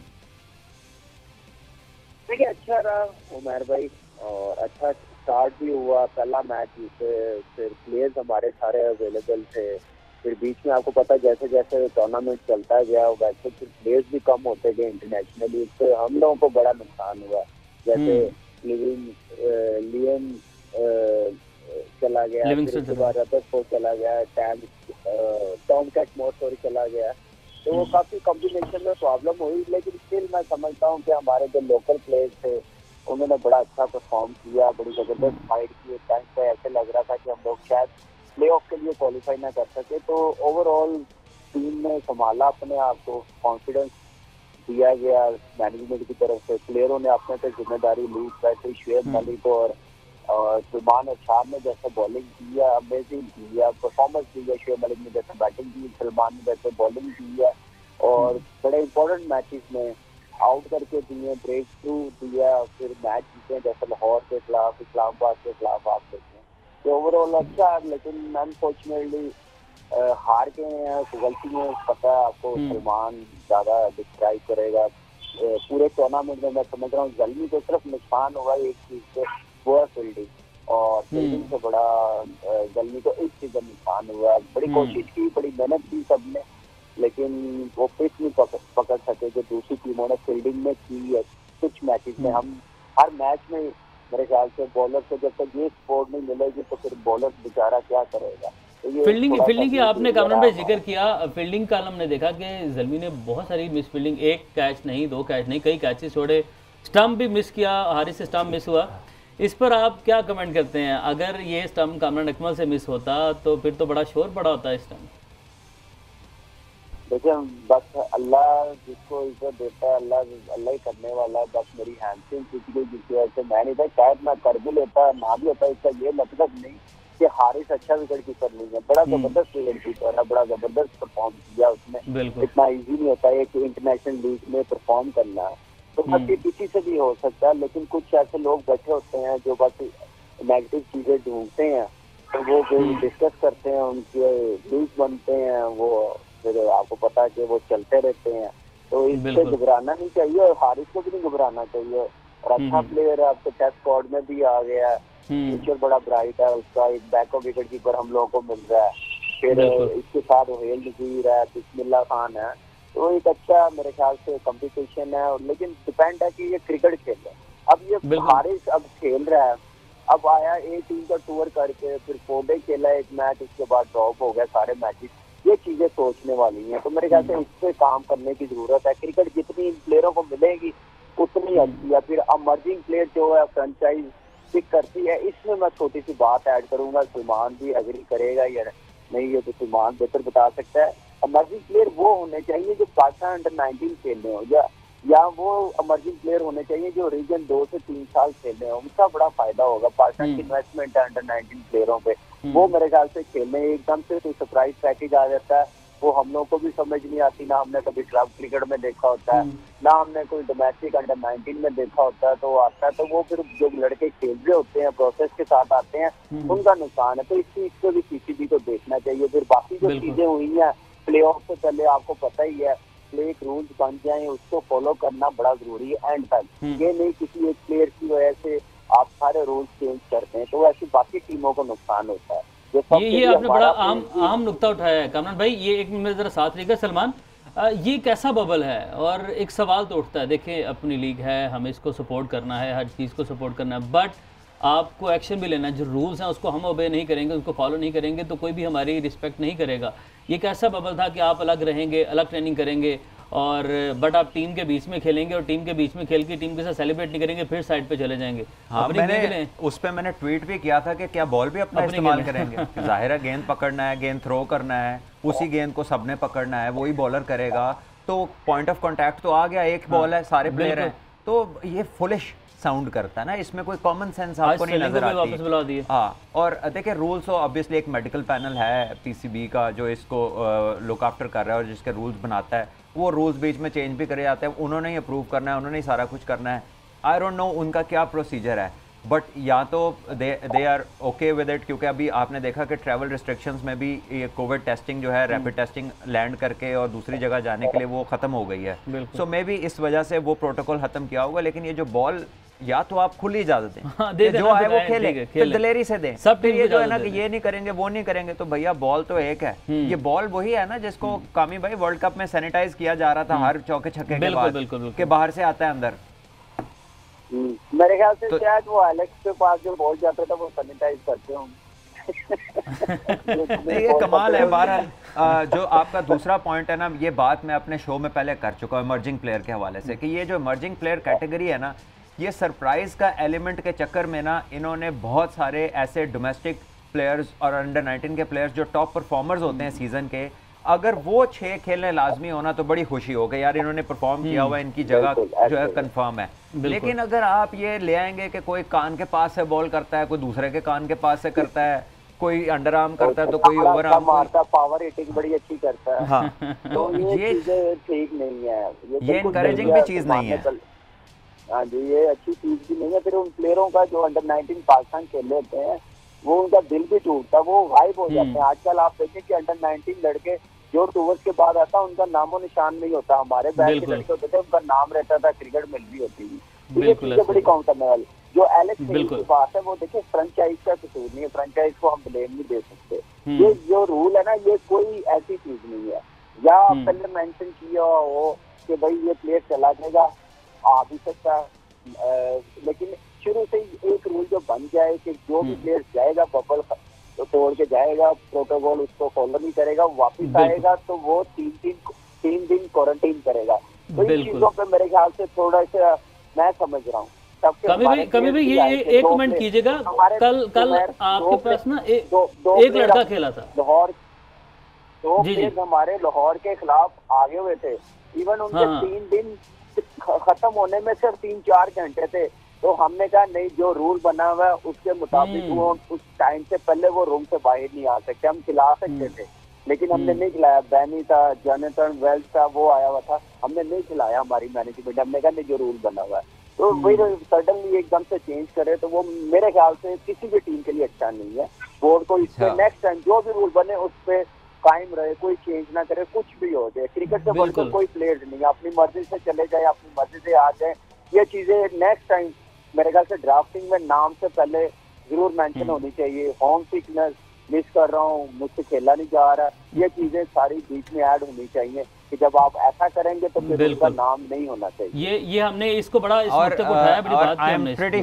देखिए अच्छा रहा उमर भाई, और अच्छा स्टार्ट भी हुआ पहला मैच से, फिर प्लेयर्स हमारे सारे अवेलेबल थे। फिर बीच में आपको पता जैसे जैसे टूर्नामेंट चलता गया वैसे फिर प्लेयर्स भी कम होते गए इंटरनेशनली, इससे हम लोगों को बड़ा नुकसान हुआ। जैसे लियन चला गया, फिर उसके बाद रदरफोर्ड चला गया, टॉम कैटमोर चला गया, तो वो काफी कॉम्बिनेशन में प्रॉब्लम हुई। लेकिन स्टिल मैं समझता हूँ कि हमारे जो लोकल प्लेयर्स थे उन्होंने बड़ा अच्छा परफॉर्म किया, बड़ी जबरदस्त फाइट की। टाइम पे ऐसे लग रहा था कि हम लोग शायद प्ले ऑफ के लिए क्वालिफाई ना कर सके। तो ओवरऑल टीम ने संभाला अपने आप को, कॉन्फिडेंस दिया गया मैनेजमेंट की तरफ से, प्लेयरों ने अपने पे जिम्मेदारी ली। वैसे शुएब मलिक और सलमान अरशाद ने जैसे बॉलिंग किया, अमेजिंग किया परफॉर्मेंस दी है। शुएब मलिक ने जैसे बैटिंग की, सलमान ने जैसे बॉलिंग की है, और बड़े इंपॉर्टेंट मैचेस में आउट करके दिए, ब्रेक थ्रू दिया, फिर मैच जीते जैसे लाहौर के खिलाफ, इस्लामाबाद के खिलाफ आप देखें। तो ओवरऑल अच्छा है, लेकिन अनफॉर्चुनेटली हार गए हैं। गलती में पता है आपको, सलमान ज्यादा डिस्क्राइब करेगा। पूरे टूर्नामेंट में मैं समझ रहा हूँ जल्दी को सिर्फ नुकसान हुआ एक चीज से, वो है फील्डिंग, और फील्डिंग से बड़ा जल्दी को एक चीज का नुकसान हुआ। बड़ी कोशिश की, बड़ी मेहनत की सबने, लेकिन वो पिच नहीं पकड़ सके जो दूसरी टीमों ने फील्डिंग में की है। कुछ मैचेस में हम हर मैच में मेरे ख्याल से बॉलर को जब तक ये सपोर्ट नहीं मिलेगी तो फिर बॉलर बेचारा क्या करेगा। तो फील्डिंग की आपने कामरान भाई जिक्र किया, फील्डिंग का हमने देखा कि ज़ल्मी ने बहुत सारी मिस फील्डिंग, एक कैच नहीं, दो कैच नहीं, कई कैचेस छोड़े, स्टंप भी मिस किया, हारिस से स्टंप मिस हुआ। इस पर आप क्या कमेंट करते हैं? अगर ये स्टंप कामरान अकमल से मिस होता तो फिर तो बड़ा शोर पड़ा होता है स्टंप। देखिए बस अल्लाह जिसको इज्जत देता है, अल्लाह ही करने वाला है। बस मेरी हैमस्ट्रिंग टूट गई जिसकी वजह से मैं नहीं था, शायद मैं कर भी लेता ना भी होता। इसका ये मतलब नहीं कि हारिस अच्छा विकेट कीपर नहीं है, बड़ा जबरदस्त विकेट कीपर है, बड़ा जबरदस्त परफॉर्म किया उसने। इतना इजी नहीं होता है एक इंटरनेशनल लीग में परफॉर्म करना, तो बस ये किसी से भी हो सकता है। लेकिन कुछ ऐसे लोग बैठे होते हैं जो बस नेगेटिव चीजें ढूंढते हैं, तो वो डिस्कस करते हैं, उनके व्यूज बनते हैं, वो फिर आपको पता है कि वो चलते रहते हैं। तो इससे घबराना नहीं चाहिए, और हारिस को भी नहीं घबराना चाहिए। और अच्छा प्लेयर है, आपके टेस्ट स्क्वाड में भी आ गया है, फ्यूचर बड़ा ब्राइट है उसका। एक बैकअप विकेट कीपर हम लोगों को मिल रहा है, फिर इसके साथ ओहेल नजीर है, बिस्मिल्लाह खान है, तो एक अच्छा मेरे ख्याल से कंपटीशन है। लेकिन डिपेंड है कि ये क्रिकेट खेल रहा है। अब ये हारिस अब खेल रहा है, अब आया ए टीम का टूर करके, फिर 4 डे खेला एक मैच, उसके बाद ड्रॉप हो गया सारे मैचेस। ये चीजें सोचने वाली हैं, तो मेरे ख्याल से इस पे काम करने की जरूरत है। क्रिकेट जितनी प्लेयरों को मिलेगी उतनी अच्छी है। फिर अमर्जिंग प्लेयर जो है फ्रेंचाइज पिक करती है, इसमें मैं छोटी सी बात ऐड करूंगा, सलमान भी एग्री करेगा या नहीं, ये तो सलमान बेहतर बता सकता है। अमर्जिंग प्लेयर वो होने चाहिए जो पाकिस्तान अंडर 19 खेलने हो, या वो अमर्जिंग प्लेयर होने चाहिए जो रीजन 2 से 3 साल खेलने हो, उनका बड़ा फायदा होगा। पाकिस्तान की इन्वेस्टमेंट है अंडर 19 प्लेयरों पे, वो मेरे ख्याल से खेलने एकदम से तो सरप्राइज पैकेज आ जाता है, वो हम लोग को भी समझ नहीं आती। ना हमने कभी क्लब क्रिकेट में देखा होता है, ना हमने कोई डोमेस्टिक अंडर 19 में देखा होता है, तो आता है तो वो फिर जो लड़के खेल रहे होते हैं प्रोसेस के साथ आते हैं, उनका नुकसान है। तो इस चीज को भी सीसीबी को देखना चाहिए। फिर बाकी जो चीजें हुई हैं प्ले ऑफ से पहले, आपको पता ही है प्ले एक रूल्स बन जाए, उसको फॉलो करना बड़ा जरूरी है एंड तक। ये नहीं किसी एक प्लेयर की वजह से आप सारे रूल्स चेंज करते हैं तो ऐसी बाकी टीमों को नुकसान होता है। ये आपने बड़ा आम नुक्ता उठाया है कामरान भाई। ये एक मिनट जरा साथ रहिएगा सलमान, ये कैसा बबल है? और एक सवाल तो उठता है, देखिए अपनी लीग है, हमें इसको सपोर्ट करना है, हर चीज़ को सपोर्ट करना है, बट आपको एक्शन भी लेना है। जो रूल्स हैं उसको हम ओबे नहीं करेंगे, उसको फॉलो नहीं करेंगे तो कोई भी हमारी रिस्पेक्ट नहीं करेगा। ये कैसा बबल था कि आप अलग रहेंगे, अलग ट्रेनिंग करेंगे और बट आप टीम के बीच में खेलेंगे और टीम के बीच में खेल के टीम के साथ सेलिब्रेट नहीं करेंगे, फिर साइड पे चले जाएंगे। हाँ, उस पर मैंने ट्वीट भी किया था कि क्या बॉल भी अपना इस्तेमाल करेंगे। जाहिर है गेंद पकड़ना है, गेंद थ्रो करना है, उसी गेंद को सबने पकड़ना है, वही बॉलर करेगा। तो पॉइंट ऑफ कॉन्टैक्ट तो आ गया, एक बॉल है, सारे प्लेयर हैं, तो ये फुलिश साउंड करता है ना, इसमें कोई कॉमन सेंस आपको नहीं नजर आती। हाँ, और देखिए रूल्स तो ऑब्वियसली एक मेडिकल पैनल है पीसीबी का जो इसको लुक आफ्टर कर रहा है और जिसके रूल्स बनाता है, वो रूल्स बीच में चेंज भी करे जाते हैं, उन्होंने ही अप्रूव करना है, उन्होंने ही सारा कुछ करना है। आई डोंट नो उनका क्या प्रोसीजर है, बट या तो they are okay with it, क्योंकि अभी आपने देखा कि ट्रैवल रिस्ट्रिक्शंस में भी ये कोविड टेस्टिंग जो है, रैपिड टेस्टिंग लैंड करके और दूसरी जगह जाने के लिए वो ख़त्म हो गई है। सो मे बी इस वजह से वो प्रोटोकॉल ख़त्म किया होगा। लेकिन ये जो बॉल या तो आप खुली इजाजत दें, हाँ, जो आए वो खेलें, फिर दिलेरी से दें। सब फिर ये जो है ना कि ये नहीं करेंगे वो नहीं करेंगे, तो भैया बॉल तो एक है। ये बॉल वही है ना जिसको कामी भाई वर्ल्ड कप में सैनिटाइज किया जा रहा था हर चौके छक्के के बाद के बाहर से आता है अंदर। मेरे ख्याल से शायद वो एलेक्स के पास जो बॉल जाता था वो सैनिटाइज करते होंगे। ये कमाल है। बहरहाल जो आपका दूसरा पॉइंट है ना, ये बात मैं अपने शो में पहले कर चुका हूँ इमर्जिंग प्लेयर के हवाले से, कि ये जो इमर्जिंग प्लेयर कैटेगरी है ना, ये सरप्राइज का एलिमेंट के चक्कर में ना इन्होंने बहुत सारे ऐसे डोमेस्टिक प्लेयर्स और अंडर 19 के प्लेयर्स जो टॉप परफॉर्मर्स होते हैं सीजन के, अगर वो 6 खेलने लाजमी होना तो बड़ी खुशी हो गई यार, इन्होंने परफॉर्म किया हुआ, इनकी जगह जो है कंफर्म है। लेकिन अगर आप ये ले आएंगे कि कोई कान के पास से बॉल करता है, कोई दूसरे के कान के पास से करता है, कोई अंडर आर्म करता है, तो कोई ओवर आर्म मारता, पावर हिटिंग बड़ी अच्छी करता है। हाँ, तो ये ठीक नहीं है, ये इनकरेजिंग भी चीज नहीं है। हाँ जी, ये अच्छी चीज भी नहीं है। फिर उन प्लेयरों का जो अंडर 19 पाकिस्तान खेल लेते हैं, वो उनका दिल भी टूटता है, वो गायब हो जाते हैं। आजकल आप देखें कि अंडर 19 लड़के जो टूवर्स के बाद आता है, उनका नामो निशान नहीं होता। हमारे बैच के लड़के होते थे, उनका नाम रहता था, क्रिकेट मिल भी होती थी। ये चीजें बड़ी काउंट करने वाली। जो एलेक्स की बात है, वो देखिए फ्रेंचाइज का कसूर नहीं है, फ्रेंचाइज को हम ब्लेम नहीं दे सकते। ये जो रूल है ना, ये कोई ऐसी चीज नहीं है। या पहले मेंशन किया हो कि भाई ये प्लेयर चला जाएगा, आ भी सकता है, लेकिन शुरू से एक रूल जो बन जाए कि जो भी प्लेयर जाएगा बबल तो तोड़ के जाएगा, प्रोटोकॉल उसको फॉलो नहीं करेगा, वापस आएगा तो वो 3 दिन क्वारंटीन करेगा। तो इन चीजों पे मेरे ख्याल से थोड़ा सा मैं समझ रहा हूँ। कभी भी ये एक कमेंट कीजिएगा, कल आपके पास ना एक लड़का खेला था लाहौर, 2 प्लेयर हमारे लाहौर के खिलाफ आगे हुए थे। इवन उनके 3 दिन खत्म होने में सिर्फ 3-4 घंटे थे, तो हमने कहा नहीं, जो रूल बना हुआ है उसके मुताबिक वो उस टाइम से पहले वो रूम से बाहर नहीं आ सकते। हम खिला सकते थे, लेकिन हमने नहीं खिलाया। बैनी था, जोनाथन वेल्स था, वो आया हुआ था, हमने नहीं खिलाया। हमारी मैनेजमेंट, हमने कहा नहीं, जो रूल बना हुआ है। तो वही सडनली एकदम से चेंज करे तो वो मेरे ख्याल से किसी भी टीम के लिए अच्छा नहीं है। बोर्ड को इस पे नेक्स्ट टाइम जो भी रूल बने उस पे कायम रहे, कोई चेंज ना करे, कुछ भी हो जाए। क्रिकेट से बढ़कर कोई प्लेयर नहीं है, अपनी मर्जी से चले जाए, अपनी मर्जी से आ जाए। ये चीजें नेक्स्ट टाइम मेरे ख्याल से ड्राफ्टिंग में नाम से पहले जरूर मेंशन होनी चाहिए। होम सिकनेस, मिस कर रहा हूँ, मुझसे खेला नहीं जा रहा, ये चीजें सारी बीच में ऐड होनी चाहिए कि जब आप ऐसा करेंगे तो फिर उनका नाम नहीं होना चाहिए। ये हमने इसको बड़ा इस वक्त उठाया, बड़ी बात आई एम प्रीटी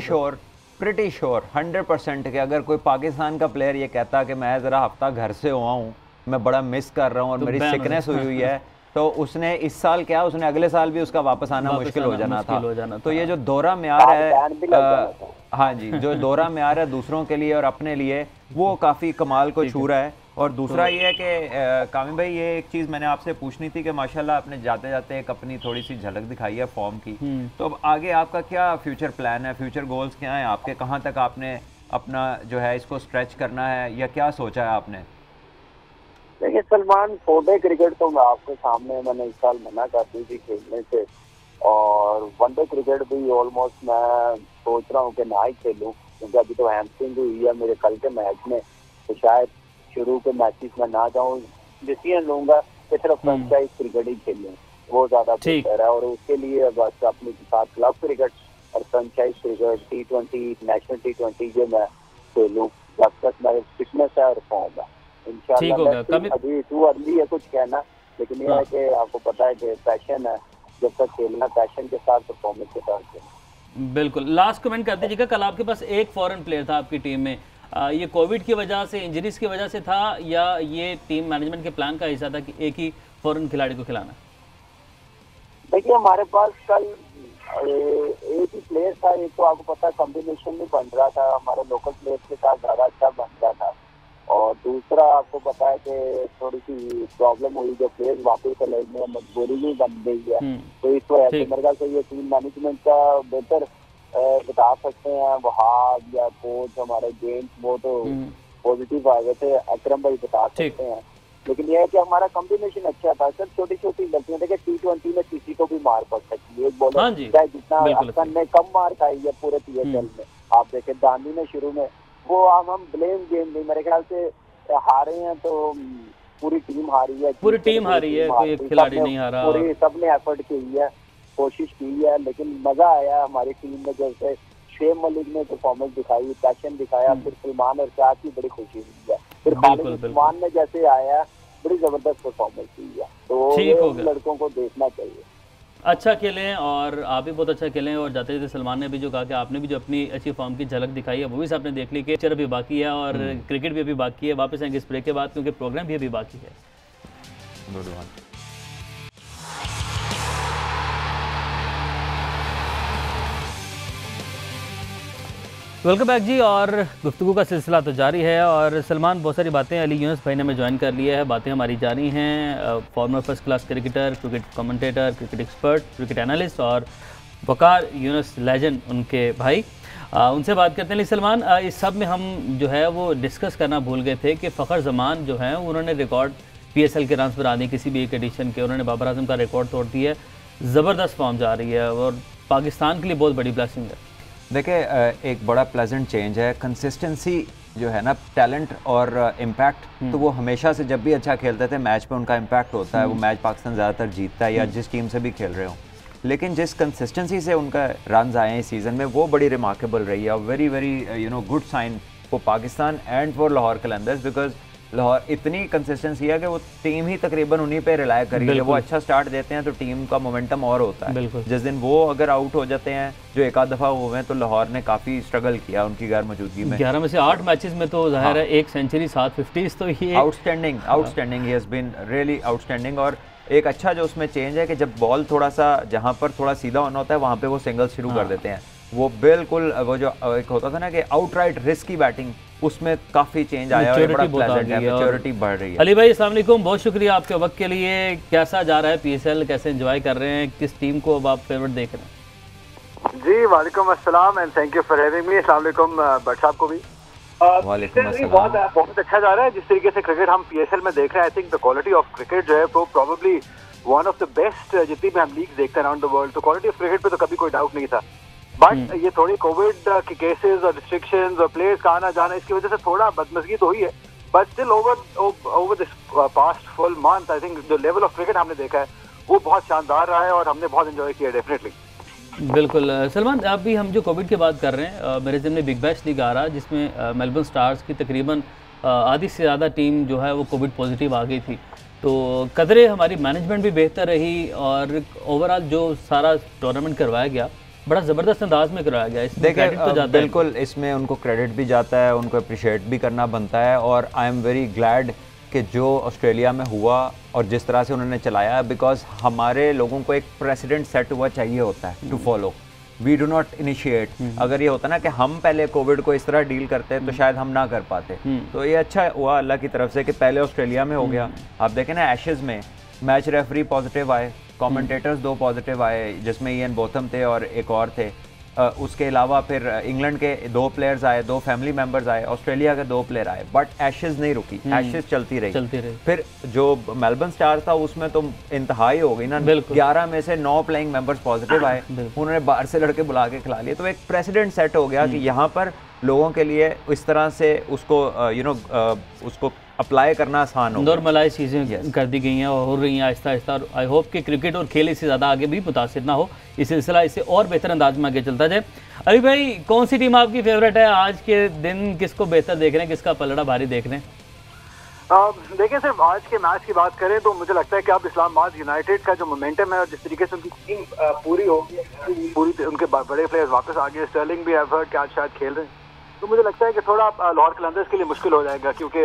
श्योर 100% कि अगर कोई पाकिस्तान का प्लेयर ये कहता कि मैं जरा हफ्ता घर से हुआ हूँ, मैं बड़ा मिस कर रहा हूँ और मेरी सिकनेस हुई है, तो उसने इस साल क्या, उसने अगले साल भी उसका वापस आना मुश्किल हो जाना था। तो ये जो दोहरा म्यार है, हाँ जी, जो दोहरा म्यार है दूसरों के लिए और अपने लिए, वो काफ़ी कमाल को छू रहा है। और दूसरा ये है कि कामी भाई, ये एक चीज़ मैंने आपसे पूछनी थी कि माशाल्लाह आपने जाते जाते एक अपनी थोड़ी सी झलक दिखाई है फॉर्म की, तो अब आगे आपका क्या फ्यूचर प्लान है, फ्यूचर गोल्स क्या हैं आपके, कहाँ तक आपने अपना जो है इसको स्ट्रेच करना है, या क्या सोचा है आपने? देखिए सलमान, 4 क्रिकेट तो मैं आपके सामने मैंने इस साल मना कर दी थी खेलने से, और 1 डे क्रिकेट भी ऑलमोस्ट मैं सोच रहा हूँ कि ना ही खेलूँ, क्योंकि अभी तो हैमस्ट्रिंग हुई है मेरे कल के मैच में, तो शायद शुरू के मैचेस में ना जाऊँ। डिसीजन लूँगा कि सिर्फ फ्रेंचाइज क्रिकेट ही खेलूँ, वो ज़्यादा बेहतर है। और उसके लिए बस अपने साथ क्लब क्रिकेट और franchise cricket, T20, national T20 जो मैं खेलूँ, जब तक मेरी फिटनेस है और फॉर्म है। इंशाल्लाह अभी टू अर्ली है कुछ कहना, लेकिन ये है कि आपको पता है कि पैशन है, जब तक खेलना पैशन के साथ, परफॉर्मेंस के साथ खेलना। बिल्कुल, लास्ट कमेंट कर दीजिएगा, कल आपके पास एक फॉरेन प्लेयर था आपकी टीम में, ये कोविड की वजह से, इंजरीज की वजह से था या ये टीम मैनेजमेंट के प्लान का हिस्सा था कि एक ही फॉरेन खिलाड़ी को खिलाना? देखिए हमारे पास कल एक ही प्लेयर था, एक तो आपको पता कॉम्बिनेशन नहीं बन रहा था, हमारे लोकल प्लेयर के साथ ज़्यादा अच्छा बन रहा था, और दूसरा आपको पता है कि थोड़ी सी प्रॉब्लम हुई, जो प्लेयर वापस चले में मजबूरी भी बन गई है, तो इस वजह से मेरे ख्याल से ये टीम मैनेजमेंट का बेहतर बता सकते हैं, वहाब या कोच हमारे गेम्स वो तो पॉजिटिव आ गए थे, अकरम भाई बता सकते हैं, लेकिन यह है कि हमारा कॉम्बिनेशन अच्छा था सर। छोटी छोटी गलतियां, देखिए T20 में किसी को भी मार पड़ सकती है, एक बॉलर चाहे जितना अफगान ने कम मार खाई है पूरे PSL में, आप देखें दानी ने शुरू में, वो हम ब्लेम गेम नहीं, मेरे ख्याल से हारे हैं तो पूरी टीम हारी है, पूरी टीम हारी है, कोई एक खिलाड़ी नहीं हारा, पूरी सबने एफर्ट की है, कोशिश की है, लेकिन मजा आया हमारी टीम में, जैसे शेब मलिक ने परफॉर्मेंस दिखाई, पैशन दिखाया, फिर सलमान और शाह की बड़ी खुशी हुई है, फिर खालिद उस्मान ने जैसे आया बड़ी जबरदस्त परफॉर्मेंस की है, तो ये लड़कों को देखना चाहिए। अच्छा खेलें और आप भी बहुत अच्छा खेलें, और जाते जाते सलमान ने भी जो कहा कि आपने भी जो अपनी अच्छी फॉर्म की झलक दिखाई है वो भी आपने देख ली कि पिक्चर अभी बाकी है और क्रिकेट भी अभी बाकी है, वापस आएंगे इस ब्रेक के बाद क्योंकि प्रोग्राम भी अभी बाकी है। वेलकम बैक जी, और गुफ्तगू का सिलसिला तो जारी है, और सलमान बहुत सारी बातें, अली यूनुस भाई ने हमें ज्वाइन कर लिया है, बातें हमारी जारी हैं, farmer first class cricketer, cricket commentator, cricket expert, cricket analyst और वकार यूनुस लेजेंड उनके भाई, उनसे बात करते हैं। सलमान, इस सब में हम जो है वो डिस्कस करना भूल गए थे कि फ़खर जमान जो है उन्होंने रिकॉर्ड PSL के रन्स पर आने किसी भी एक एडिशन के, उन्होंने बाबर आजम का रिकॉर्ड तोड़ दिया है, ज़बरदस्त फॉर्म जा रही है और पाकिस्तान के लिए बहुत बड़ी ब्लेसिंग है। देखिए, एक बड़ा प्लेजेंट चेंज है, कंसिस्टेंसी जो है ना, टैलेंट और इम्पैक्ट, तो वो हमेशा से जब भी अच्छा खेलते थे मैच पे उनका इम्पैक्ट होता है, वो मैच पाकिस्तान ज़्यादातर जीतता है या जिस टीम से भी खेल रहे हो, लेकिन जिस कंसिस्टेंसी से उनका रन आए हैं इस सीज़न में वो बड़ी रिमार्केबल रही है, और very very good sign for Pakistan and for Lahore Qalandars, because Lahore इतनी कंसिस्टेंसी है कि वो टीम ही तकरीबन उन्हीं पे रिलाय करी है, वो अच्छा स्टार्ट देते हैं तो टीम का मोमेंटम और होता है। जिस दिन वो अगर आउट हो जाते हैं, जो एक आध दफ़ा हुए हैं, तो लाहौर ने काफ़ी स्ट्रगल किया उनकी गैर मौजूदगी में। 11 में से 8 मैचेस में तो जाहिर है एक सेंचुरी 7 50, तो ये आउटस्टैंडिंग ही हैज़ बीन रियली आउटस्टैंडिंग। और एक अच्छा जो उसमें चेंज है कि जब बॉल थोड़ा सा जहाँ पर थोड़ा सीधा होना होता है वहाँ पे वो सिंगल शुरू कर देते हैं, वो बिल्कुल वो जो एक होता था ना कि आउटराइट रिस्की बैटिंग, उसमें काफ़ी चेंज आया और बड़ा प्लेजेंट है, मैच्योरिटी बढ़ रही है। अली भाई अस्सलाम वालेकुम, बहुत शुक्रिया आपके वक्त के लिए। कैसा जा रहा है PSL, कैसे एंजॉय कर रहे हैं, किस टीम को अब आप फेवरेट देख रहे हैं? जी वालेकुम अस्सलाम and thank you for having me. अस्सलाम वालेकुम भट्ट साहब को भी। वालेकुम अस्सलाम। बहुत अच्छा जा रहा है जिस तरीके से क्रिकेट हम PSL में देख रहे हैं। I think the quality of cricket जो है वो probably one of the best जितनी भी हम लीग देखते हैं अराउंड द वर्ल्ड, तो क्वालिटी ऑफ क्रिकेट पे तो कभी कोई डाउट नहीं था, बट ये थोड़ी कोविड के केसेस और रिस्ट्रिक्शंस और प्लेयर्स का आना जाना, इसकी वजह से थोड़ा बदमज़गी तो हुई है, but still over this past full month I think जो लेवल ऑफ क्रिकेट हमने देखा है वो बहुत शानदार रहा है और हमने बहुत एंजॉय किया डेफिनेटली। बिल्कुल सलमान, अभी हम जो कोविड की बात कर रहे हैं, मेरे ज़िम्मे में बिग बैश लीग आ रहा है जिसमें मेलबर्न स्टार्स की तकरीबन आधी से ज़्यादा टीम जो है वो कोविड पॉजिटिव आ गई थी, तो कदरे हमारी मैनेजमेंट भी बेहतर रही और ओवरऑल जो सारा टूर्नामेंट करवाया गया बड़ा ज़बरदस्त अंदाज में करवाया गया। इसमें क्रेडिट तो जाता है, बिल्कुल इसमें उनको क्रेडिट भी जाता है, उनको अप्रिशिएट भी करना बनता है, और आई एम वेरी ग्लैड कि जो ऑस्ट्रेलिया में हुआ और जिस तरह से उन्होंने चलाया, बिकॉज हमारे लोगों को एक प्रेसिडेंट सेट हुआ चाहिए होता है to follow, we do not initiate. अगर ये होता ना कि हम पहले कोविड को इस तरह डील करते तो शायद हम ना कर पाते, तो ये अच्छा हुआ अल्लाह की तरफ से कि पहले ऑस्ट्रेलिया में हो गया। आप देखें ना, एशेज़ में मैच रेफरी पॉजिटिव आए, कमेंटेटर्स 2 पॉजिटिव आए जिसमें इयन बोथम थे और एक और थे, उसके अलावा फिर इंग्लैंड के 2 प्लेयर्स आए, 2 फैमिली मेंबर्स आए, ऑस्ट्रेलिया के 2 प्लेयर आए, बट एशेज़ नहीं रुकी, एशेज़ चलती रही। फिर जो मेलबर्न स्टार था उसमें तो इंतहाई हो गई ना, 11 में से 9 प्लेइंग मेंबर्स पॉजिटिव आए, उन्होंने बाहर से लड़के बुला के खिला लिए, तो एक प्रेसिडेंट सेट हो गया कि यहाँ पर लोगों के लिए इस तरह से उसको उसको अप्लाई करना आसान हो, नॉर्मलाइज चीज़ें कर दी गई हैं और हो रही हैं आहिस्ता आहिस्ता, और आई होप कि क्रिकेट और खेल इससे ज़्यादा आगे भी मुतासिर ना हो, ये सिलसिला इससे और बेहतर अंदाज में आगे चलता जाए। अली भाई, कौन सी टीम आपकी फेवरेट है आज के दिन, किसको बेहतर देख रहे हैं, किसका पलड़ा भारी देख रहे हैं? देखिए सिर्फ आज के मैच की बात करें तो मुझे लगता है कि अब इस्लामाबाद यूनाइटेड का जो मोमेंटम है और जिस तरीके से उनकी टीम पूरी होगी, पूरी उनके बड़े प्लेयर्स वापस आ गए, स्टर्लिंग भी एफर्ट के आज शायद खेल रहे हैं, तो मुझे लगता है कि थोड़ा लाहौर कलंदर्स के लिए मुश्किल हो जाएगा, क्योंकि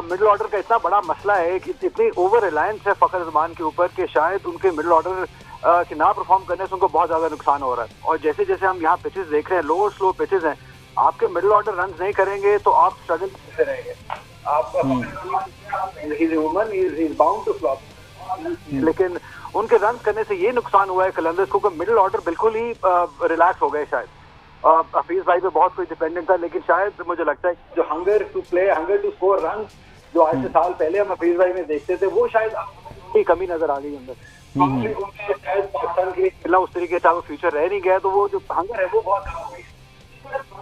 मिडिल ऑर्डर का इतना बड़ा मसला है कि इतनी ओवर रिलायंस है फ़खर जमान के ऊपर कि शायद उनके मिडिल ऑर्डर कि ना परफॉर्म करने से उनको बहुत ज़्यादा नुकसान हो रहा है। और जैसे जैसे हम यहाँ पिचेस देख रहे हैं, लो स्लो पिचेस हैं, आपके मिडिल ऑर्डर रन नहीं करेंगे तो आप स्ट्रगल करते रहेंगे, आप बाउंड टू फ्लॉप। लेकिन उनके रन करने से ये नुकसान हुआ है कलंदर्स को, मिडिल ऑर्डर बिल्कुल ही रिलैक्स हो गए शायद। हफीज भाई पे बहुत कोई डिपेंडेंट था, लेकिन शायद मुझे लगता है जो hunger to play, hunger to score run जो आज से साल पहले हम हफीज भाई में देखते थे, वो शायद की कमी नजर आ गई अंदर। शायद पाकिस्तान के लिए उस तरीके से फ्यूचर रह नहीं गया, तो वो जो हंगर है वो बहुत कम हो गई।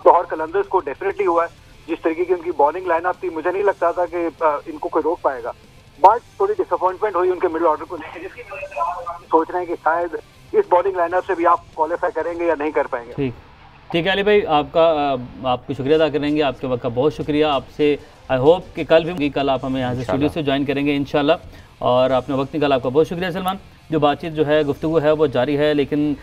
तो और कलंदर्स को डेफिनेटली हुआ है, जिस तरीके की उनकी बॉलिंग लाइनअप थी, मुझे नहीं लगता था कि इनको कोई रोक पाएगा, बट थोड़ी डिसअपॉइंटमेंट हुई उनके मिडिल ऑर्डर को लेकर, जिसकी वजह से सोच रहे हैं कि शायद इस बॉलिंग लाइनअप से भी आप क्वालिफाई करेंगे या नहीं कर पाएंगे। ठीक है अली भाई, आपको शुक्रिया अदा करेंगे, आपके वक्त का बहुत शुक्रिया। आपसे आई होप कि कल आप हमें यहाँ से स्टूडियो से ज्वाइन करेंगे इंशाल्लाह, और आपने वक्त निकाला, आपका बहुत शुक्रिया। सलमान, जो बातचीत जो है, गुफ्तगू है, वो जारी है, लेकिन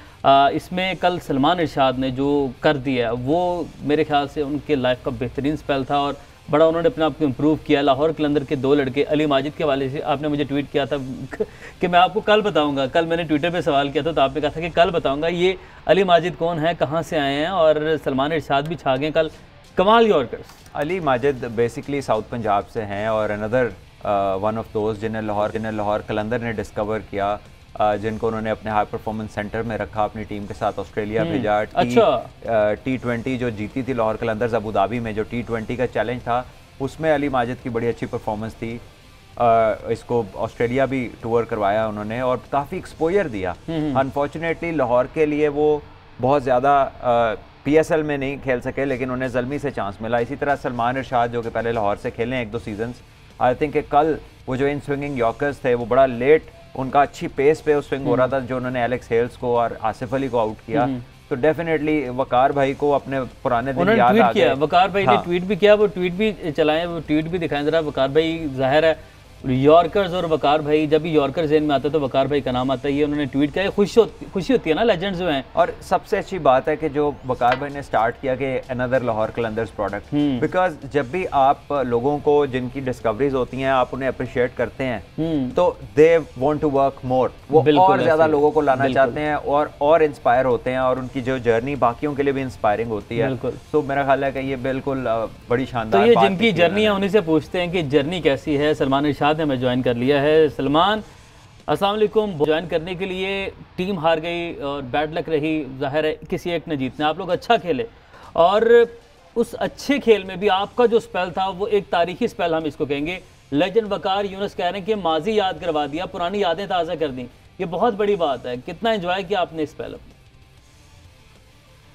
इसमें कल सलमान इरशाद ने जो कर दिया वो मेरे ख्याल से उनके लाइफ का बेहतरीन स्पेल था, और बड़ा उन्होंने अपने आप को इम्प्रूव किया। लाहौर कलंदर के दो लड़के, अली माजिद के हवाले से आपने मुझे ट्वीट किया था कि मैं आपको कल बताऊंगा, कल मैंने ट्विटर पे सवाल किया था तो आपने कहा था कि कल बताऊंगा। ये अली माजिद कौन है, कहाँ से आए हैं, और सलमान इरशाद भी छा गए कल, कमाल yorkers. Ali Majid basically south Punjab से हैं, और अनदर वन ऑफ दोस्त जिन्हें लाहौर कलंदर ने डिस्कवर किया, जिनको उन्होंने अपने हाई परफॉर्मेंस सेंटर में रखा, अपनी टीम के साथ ऑस्ट्रेलिया भेजा। T20 जो जीती थी लाहौर कलंदर्स अबू धाबी में, जो T20 का चैलेंज था, उसमें अली माजिद की बड़ी अच्छी परफॉर्मेंस थी। इसको ऑस्ट्रेलिया भी टूर करवाया उन्होंने और काफ़ी एक्सपोजर दिया। अनफॉर्चुनेटली लाहौर के लिए वो बहुत ज़्यादा PSL में नहीं खेल सके, लेकिन उन्हें ज़ल्मी से चांस मिला। इसी तरह सलमान इरशाद जो कि पहले लाहौर से खेले हैं 1-2 सीजन्स, आई थिंक कल वो जो इन स्विंगिंग यॉर्कर्स थे वो बड़ा लेट, उनका अच्छी पेस पे स्विंग हो रहा था, जो उन्होंने एलेक्स हेल्स को और आसिफ अली को आउट किया। तो डेफिनेटली वकार भाई को अपने पुराने दिन याद आ गए। वकार भाई ने ट्वीट भी किया, वो ट्वीट भी चलाएं, वो ट्वीट भी दिखाएं जरा। वकार भाई जाहिर है यॉर्कर्स और वकार भाई, जब भी यॉर्कर ज़हन में आता है तो वकार भाई का नाम आता है। ये उन्होंने ट्वीट किया, खुशी होती है ना लेजेंड्स जो हैं। और सबसे अच्छी बात है कि जो वकार भाई ने स्टार्ट किया कि another Lahore Qalandars product, because जब भी आप लोगों को जिनकी डिस्कवरीज होती हैं आप उन्हें अप्रिशिएट करते हैं तो they want to work more, वो और ज़्यादा लोगों को लाना चाहते हैं और इंस्पायर होते हैं, और उनकी जो जर्नी बाकियों के लिए भी इंस्पायरिंग होती है। तो मेरा ख्याल है कि ये बिल्कुल बड़ी शानदार। तो ये जिनकी जर्नी है उन्हीं से पूछते हैं कि जर्नी कैसी है। सलमान इरशाद ने हमें ज्वाइन कर लिया है। सलमान, अस्सलाम वालेकुम। ज्वाइन करने के लिए टीम हार गई और बैड लक रही, जाहिर है किसी एक ने जीतना। आप लोग अच्छा खेले और उस अच्छे खेल में भी आपका जो स्पेल था वो एक तारीखी स्पेल हम इसको कहेंगे। लेजेंड वकार यूनुस कह रहे हैं कि माजी याद करवा दिया, पुरानी यादें ताज़ा कर दी, ये बहुत बड़ी बात है। कितना एंजॉय किया आपने इस स्पेल?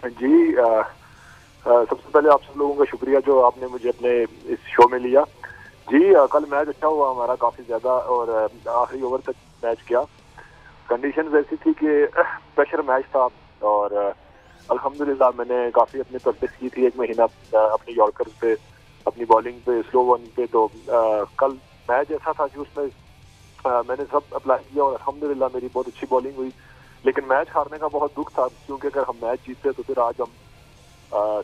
जी सबसे पहले आप सब लोगों का शुक्रिया जो आपने मुझे अपने इस शो में लिया। जी कल मैच अच्छा हुआ हमारा काफ़ी ज़्यादा, और आखिरी ओवर तक मैच किया। कंडीशंस ऐसी थी कि प्रेशर मैच था, और अल्हम्दुलिल्लाह मैंने काफ़ी अपनी प्रैक्टिस की थी 1 महीना अपनी यॉर्कर्स पे, अपनी बॉलिंग पे, स्लो वन पे। तो कल मैच ऐसा था कि उसमें मैंने सब अप्लाई किया और अल्हम्दुलिल्लाह मेरी बहुत अच्छी बॉलिंग हुई। लेकिन मैच हारने का बहुत दुख था, क्योंकि अगर हम मैच जीतते तो फिर आज हम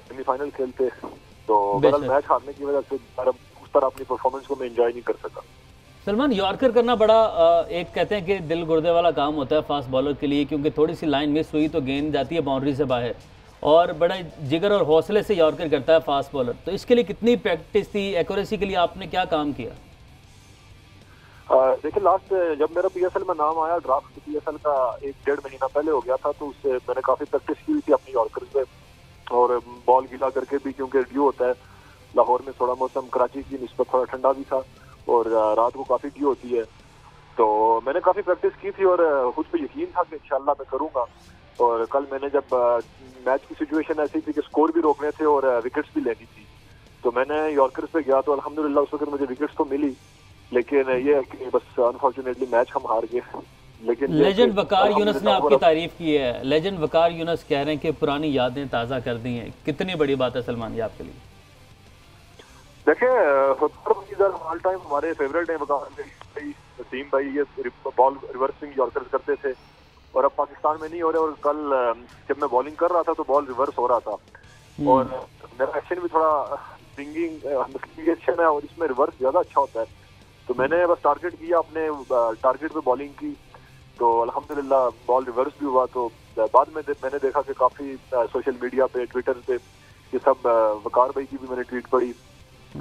सेमीफाइनल खेलते। तो बहरहाल मैच हारने की वजह से उस तरह अपनी परफॉर्मेंस को मैं एंजॉय नहीं कर सका। सलमान, यॉर्कर करना बड़ा एक कहते हैं कि दिल गुर्दे वाला काम होता है फास्ट बॉलर के लिए, क्योंकि थोड़ी सी लाइन मिस हुई तो गेंद जाती है बाउंड्री से बाहर, और बड़ा जिगर और हौसले से यॉर्कर करता है फास्ट बॉलर। तो इसके लिए कितनी प्रैक्टिस थी, एक्यूरेसी के लिए आपने क्या काम किया? देखिए लास्ट जब मेरा PSL में नाम आया, ड्राफ्ट PSL का 1-1.5 महीना पहले हो गया था, तो उससे मैंने काफ़ी प्रैक्टिस की हुई थी अपनी यॉर्कर्स पे, और बॉल गिला करके भी, क्योंकि ड्यू होता है लाहौर में, थोड़ा मौसम कराची की निस्बत थोड़ा ठंडा भी था और रात को काफ़ी ड्यू होती है। तो मैंने काफ़ी प्रैक्टिस की थी और खुद पे यकीन था कि इंशाल्लाह मैं करूँगा। और कल मैंने जब मैच की सिचुएशन ऐसी थी कि स्कोर भी रोकने थे और विकेट्स भी लेनी थी, तो मैंने यॉर्कर्स पे गया। तो अल्हम्दुलिल्लाह उस वक्त मुझे विकेट्स तो मिली, लेकिन ये है कि बस अनफॉर्चुनेटली मैच हम हार गए। लेकिन लेजेंड वकार यूनुस ने आपकी तारीफ की है। लेजेंड वकार यूनुस कह रहे हैं कि पुरानी यादें ताज़ा कर दी हैं। कितनी बड़ी बात है सलमान ये आपके लिए? देखिए ऑल टाइम हमारे फेवरेट है वसीम भाई, ये बॉल रिवर्स स्विंग यॉर्कर्स करते थे और अब पाकिस्तान में नहीं हो रहे। और कल जब मैं बॉलिंग कर रहा था तो बॉल रिवर्स हो रहा था और मेरा एक्शन भी थोड़ा स्विंगिंग एक्शन है और इसमें रिवर्स ज्यादा अच्छा होता है। तो मैंने बस टारगेट किया, अपने टारगेट पे बॉलिंग की, तो अल्हम्दुलिल्लाह बॉल रिवर्स भी हुआ। तो बाद में मैंने देखा कि काफी सोशल मीडिया पे, ट्विटर पे ये सब वकार भाई की भी मैंने ट्वीट पढ़ी,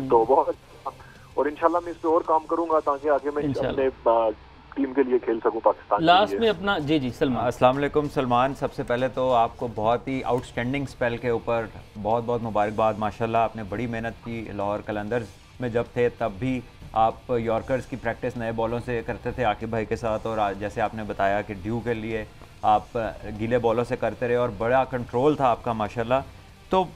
तो बहुत अच्छा। और इंशाल्लाह मैं इस पे और काम करूंगा ताकि आगे मैं अपने टीम के लिए खेल सकूं पाकिस्तान लास्ट में अपना। जी सलमान। अस्सलाम वालेकुम सलमान, सबसे पहले तो आपको बहुत ही आउटस्टैंडिंग स्पेल के ऊपर बहुत बहुत मुबारकबाद। माशाल्लाह आपने बड़ी मेहनत की। लाहौर कलंदर्स में जब थे तब भी आप यॉर्कर्स की प्रैक्टिस नए बॉलों से करते थे आकिब भाई के साथ, और जैसे आपने बताया कि ड्यू के लिए आप गीले बॉलों से करते रहे और बड़ा कंट्रोल था आपका माशाल्लाह। तो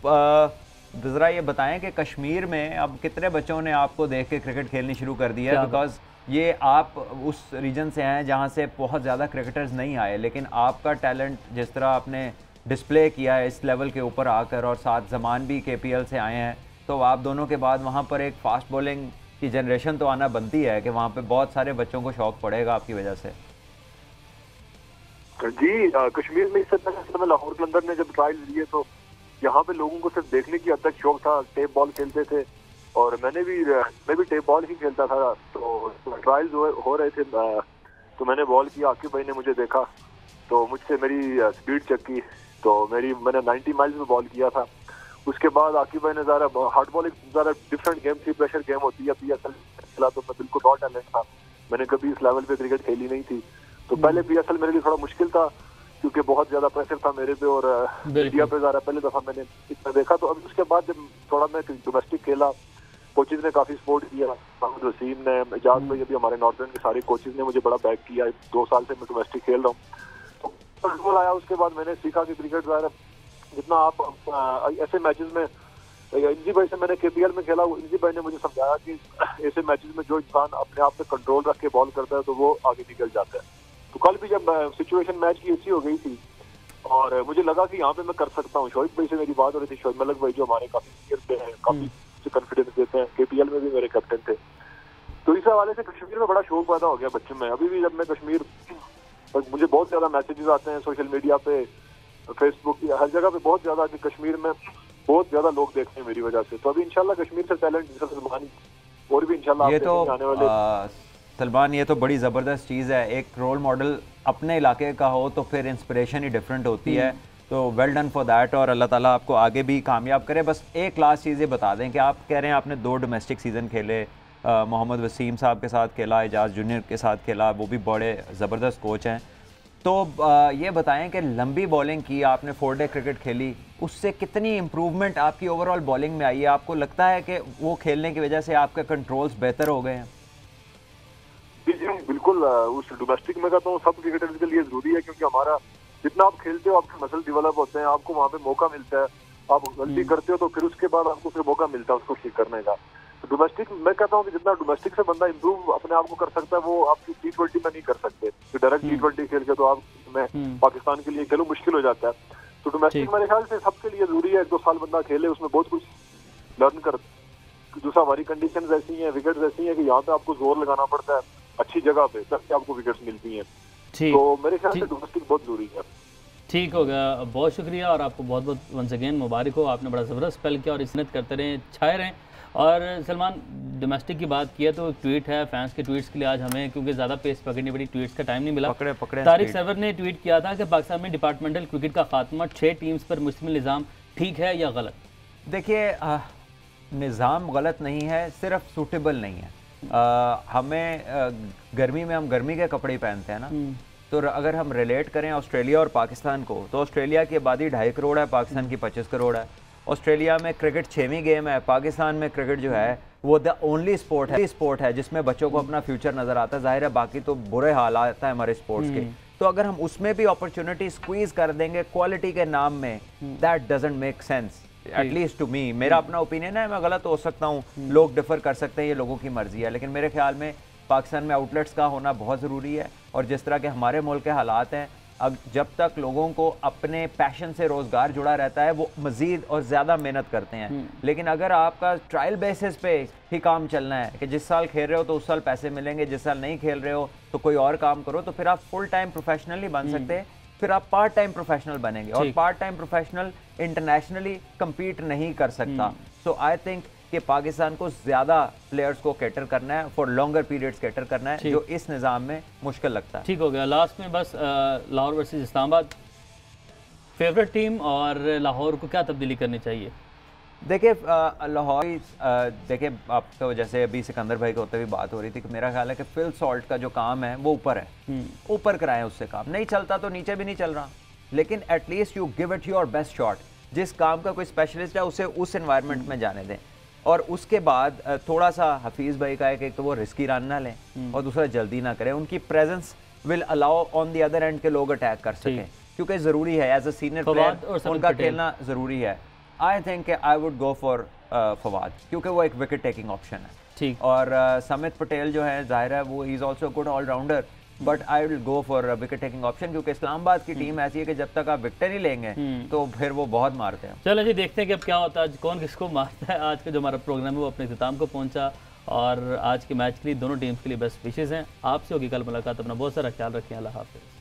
ज़रा ये बताएं कि कश्मीर में अब कितने बच्चों ने आपको देख के क्रिकेट खेलनी शुरू कर दी है? बिकॉज ये आप उस रीजन से हैं जहाँ से बहुत ज़्यादा क्रिकेटर्स नहीं आए, लेकिन आपका टैलेंट जिस तरह आपने डिस्प्ले किया है इस लेवल के ऊपर आकर, और साथ ज़मान भी KPL से आए हैं, तो आप दोनों के बाद वहाँ पर एक फास्ट बॉलिंग की जनरेशन तो आना बनती है कि वहाँ पे बहुत सारे बच्चों को शौक पड़ेगा आपकी वजह से। जी कश्मीर में इससे पहले लाहौर के अंदर ने जब ट्रायल लिए तो यहाँ पे लोगों को सिर्फ देखने की हद तक शौक था, टेप बॉल खेलते थे और मैं भी टेप बॉल ही खेलता था। तो ट्रायल्स हो रहे थे तो मैंने बॉल किया, आकिब भाई ने मुझे देखा तो मुझसे मेरी स्पीड चेक की, तो मैंने 90 माइल्स में बॉल किया था। उसके बाद आकिब भाई ने ज़रा हार्ड बॉल एक ज़रा डिफरेंट गेम थी, प्रेशर गेम होती है। PSL खेला तो मैं बिल्कुल रॉ टैलेंट था, मैंने कभी इस लेवल पे क्रिकेट खेली नहीं थी। तो पहले PSL मेरे लिए थोड़ा मुश्किल था क्योंकि बहुत ज़्यादा प्रेशर था मेरे पे और इंडिया पे ज़रा पहले दफ़ा मैंने इतना देखा। तो अभी उसके बाद जब थोड़ा मैं डोमेस्टिक खेला, कोचेज ने काफ़ी सपोर्ट किया, मोहम्मद वसीम ने, एजाज भाई, अभी हमारे नॉर्थर्न के सारे कोचेज ने मुझे बड़ा बैक किया। 2 साल से मैं डोमेस्टिक खेल रहा हूँ तो फुटबॉल आया। उसके बाद मैंने सीखा कि क्रिकेट ज़रा जितना आप ऐसे मैचेस में, इंजी भाई से मैंने KPL में खेला, इंजी भाई ने मुझे समझाया कि ऐसे मैचेस में जो इंसान अपने आप पे कंट्रोल रख के बॉल करता है तो वो आगे निकल जाता है। तो कल भी जब सिचुएशन मैच की अच्छी हो गई थी और मुझे लगा कि यहाँ पे मैं कर सकता हूँ। शोएब भाई से मेरी बात हो रही थी, शोएब मलिक भाई जो हमारे काफी सीनियर पे हैं, काफी कॉन्फिडेंस देते हैं, KPL में भी मेरे कैप्टन थे। तो इस हवाले से कश्मीर में बड़ा शौक पैदा हो गया बच्चों में। अभी भी जब मैं कश्मीर, मुझे बहुत ज्यादा मैसेजेस आते हैं सोशल मीडिया पे, फेसबुक, हर जगह पे बहुत ज्यादा कि कश्मीर में बहुत ज्यादा लोग देखते हैं मेरी वजह से। तो अभी इंशाल्लाह कश्मीर से टैलेंट और भी इंशाल्लाह ये तो आने वाले। सलमान, ये तो बड़ी ज़बरदस्त चीज़ है। एक रोल मॉडल अपने इलाके का हो तो फिर इंस्पिरेशन ही डिफरेंट होती है। तो वेल डन फॉर दैट और अल्लाह ताला आपको आगे भी कामयाब करे। बस एक लास्ट चीज़ ये बता दें कि आप कह रहे हैं आपने 2 डोमेस्टिक सीज़न खेले, मोहम्मद वसीम साहब के साथ खेला, एजाज जूनियर के साथ खेला, वो भी बड़े ज़बरदस्त कोच हैं। तो ये बताएं कि लंबी बॉलिंग की आपने 4 डे क्रिकेट खेली, उससे कितनी इम्प्रूवमेंट आपकी ओवरऑल बॉलिंग में आई है? आपको लगता है कि वो खेलने की वजह से आपके कंट्रोल्स बेहतर हो गए हैं? जी बिल्कुल। उस डोमेस्टिक में कहता हूँ सब क्रिकेटर्स के लिए जरूरी है क्योंकि हमारा जितना आप खेलते हो आपके मसल डेवलप होते हैं, आपको वहाँ पे मौका मिलता है। आप गलती करते हो तो फिर उसके बाद आपको फिर मौका मिलता है उसको ठीक करने का। तो डोमेस्टिक मैं कहता हूँ कि जितना डोमेस्टिक से बंदा इम्प्रूव अपने आप को कर सकता है वो आप T20 में नहीं कर सकते। तो डायरेक्ट T20 खेल के तो आप मैं पाकिस्तान के लिए खेलो मुश्किल हो जाता है। तो डोमेस्टिक मेरे ख्याल से सबके लिए जरूरी है। 1-2 साल बंदा खेले, उसमें बहुत कुछ लर्न कर। दूसरा हमारी कंडीशन ऐसी है, विकेट ऐसी है कि यहाँ पे आपको जोर लगाना पड़ता है अच्छी जगह पे, तब आपको विकेट्स मिलती हैं। तो मेरे ख्याल से डोमेस्टिक बहुत जरूरी है। ठीक हो गया, बहुत शुक्रिया और आपको बहुत बहुत वंस अगेन मुबारक हो। आपने बड़ा ज़बरदस्त स्पेल किया और इसनत करते रहें, छाए रहें। और सलमान, डोमेस्टिक की बात किया तो ट्वीट है फैंस के ट्वीट्स के लिए आज हमें, क्योंकि ज़्यादा पेस पकड़नी पड़ी, ट्वीट्स का टाइम नहीं मिला। तारिक सरवर ने ट्वीट किया था कि पाकिस्तान में डिपार्टमेंटल क्रिकेट का खात्मा 6 टीम्स पर मुश्तमिल निज़ाम ठीक है या गलत? देखिए, निज़ाम गलत नहीं है, सिर्फ सूटेबल नहीं है। हमें गर्मी में हम गर्मी के कपड़े पहनते हैं ना, तो अगर हम रिलेट करें ऑस्ट्रेलिया और पाकिस्तान को, तो ऑस्ट्रेलिया की आबादी 2.5 करोड़ है, पाकिस्तान की 25 करोड़ है। ऑस्ट्रेलिया में क्रिकेट 6वीं गेम है, पाकिस्तान में क्रिकेट जो है वो द ओनली स्पोर्ट है जिसमें बच्चों को अपना फ्यूचर नजर आता है। जाहिर है बाकी तो बुरे हालात हैं हमारे स्पोर्ट्स के, तो अगर हम उसमें भी अपॉर्चुनिटी स्क्वीज कर देंगे क्वालिटी के नाम में, that doesn't make sense, at least to me. मेरा अपना ओपिनियन है, मैं गलत हो सकता हूँ, लोग डिफर कर सकते हैं, ये लोगों की मर्जी है, लेकिन मेरे ख्याल में पाकिस्तान में आउटलेट्स का होना बहुत ज़रूरी है। और जिस तरह के हमारे मुल्क के हालात हैं, अब जब तक लोगों को अपने पैशन से रोज़गार जुड़ा रहता है वो मज़ीद और ज़्यादा मेहनत करते हैं। लेकिन अगर आपका ट्रायल बेसिस पे ही काम चलना है कि जिस साल खेल रहे हो तो उस साल पैसे मिलेंगे, जिस साल नहीं खेल रहे हो तो कोई और काम करो, तो फिर आप फुल टाइम प्रोफेशनल नहीं बन सकते, फिर आप पार्ट टाइम प्रोफेशनल बनेंगे और part time professional internationally compete नहीं कर सकता। सो आई थिंक कि पाकिस्तान को ज़्यादा प्लेयर्स को कैटर करना है, फॉर लॉन्गर पीरियड्स कैटर करना है, जो इस निज़ाम में मुश्किल लगता है। ठीक हो गया। लास्ट में बस Lahore versus Islamabad, favourite team और लाहौर को क्या तब्दीली करनी चाहिए? देखिए लाहौर, देखिए आप तो जैसे अभी सिकंदर भाई के होते हुए बात हो रही थी कि मेरा ख्याल है कि फिल सॉल्ट का जो काम है वो ऊपर है, ऊपर कराएं उससे काम, नहीं चलता तो नीचे भी नहीं चल रहा, लेकिन at least you give it your best shot. जिस काम का कोई स्पेशलिस्ट है उसे उस एनवायरनमेंट में जाने दें, और उसके बाद थोड़ा सा हफीज़ भाई का है कि एक तो वो रिस्की रन ना लें और दूसरा जल्दी ना करें, उनकी presence will allow on the other and के लोग अटैक कर सकें, क्योंकि ज़रूरी है एज अ सीनियर प्लेयर उनका खेलना ज़रूरी है। I think I would go for Fawad, क्योंकि वो एक विकेट टेकिंग ऑप्शन है। ठीक। और समित पटेल जो है जाहिर है वो is also good allrounder, but I will go for wicket taking option, क्योंकि इस्लामाबाद की टीम ऐसी है कि जब तक आप विकेट नहीं लेंगे तो फिर वो बहुत मारते हैं। चलो जी, देखते हैं कि अब क्या होता है, आज कौन किसको मारता है। आज का जो हमारा प्रोग्राम है वो अपने इख्तिताम को पहुंचा, और आज के मैच के लिए दोनों टीम्स के लिए बेस्ट विशेज़ हैं। आपसे होगी कल मुलाकात, अपना बहुत सारा ख्याल रखें, अल्लाह हाफ़िज़।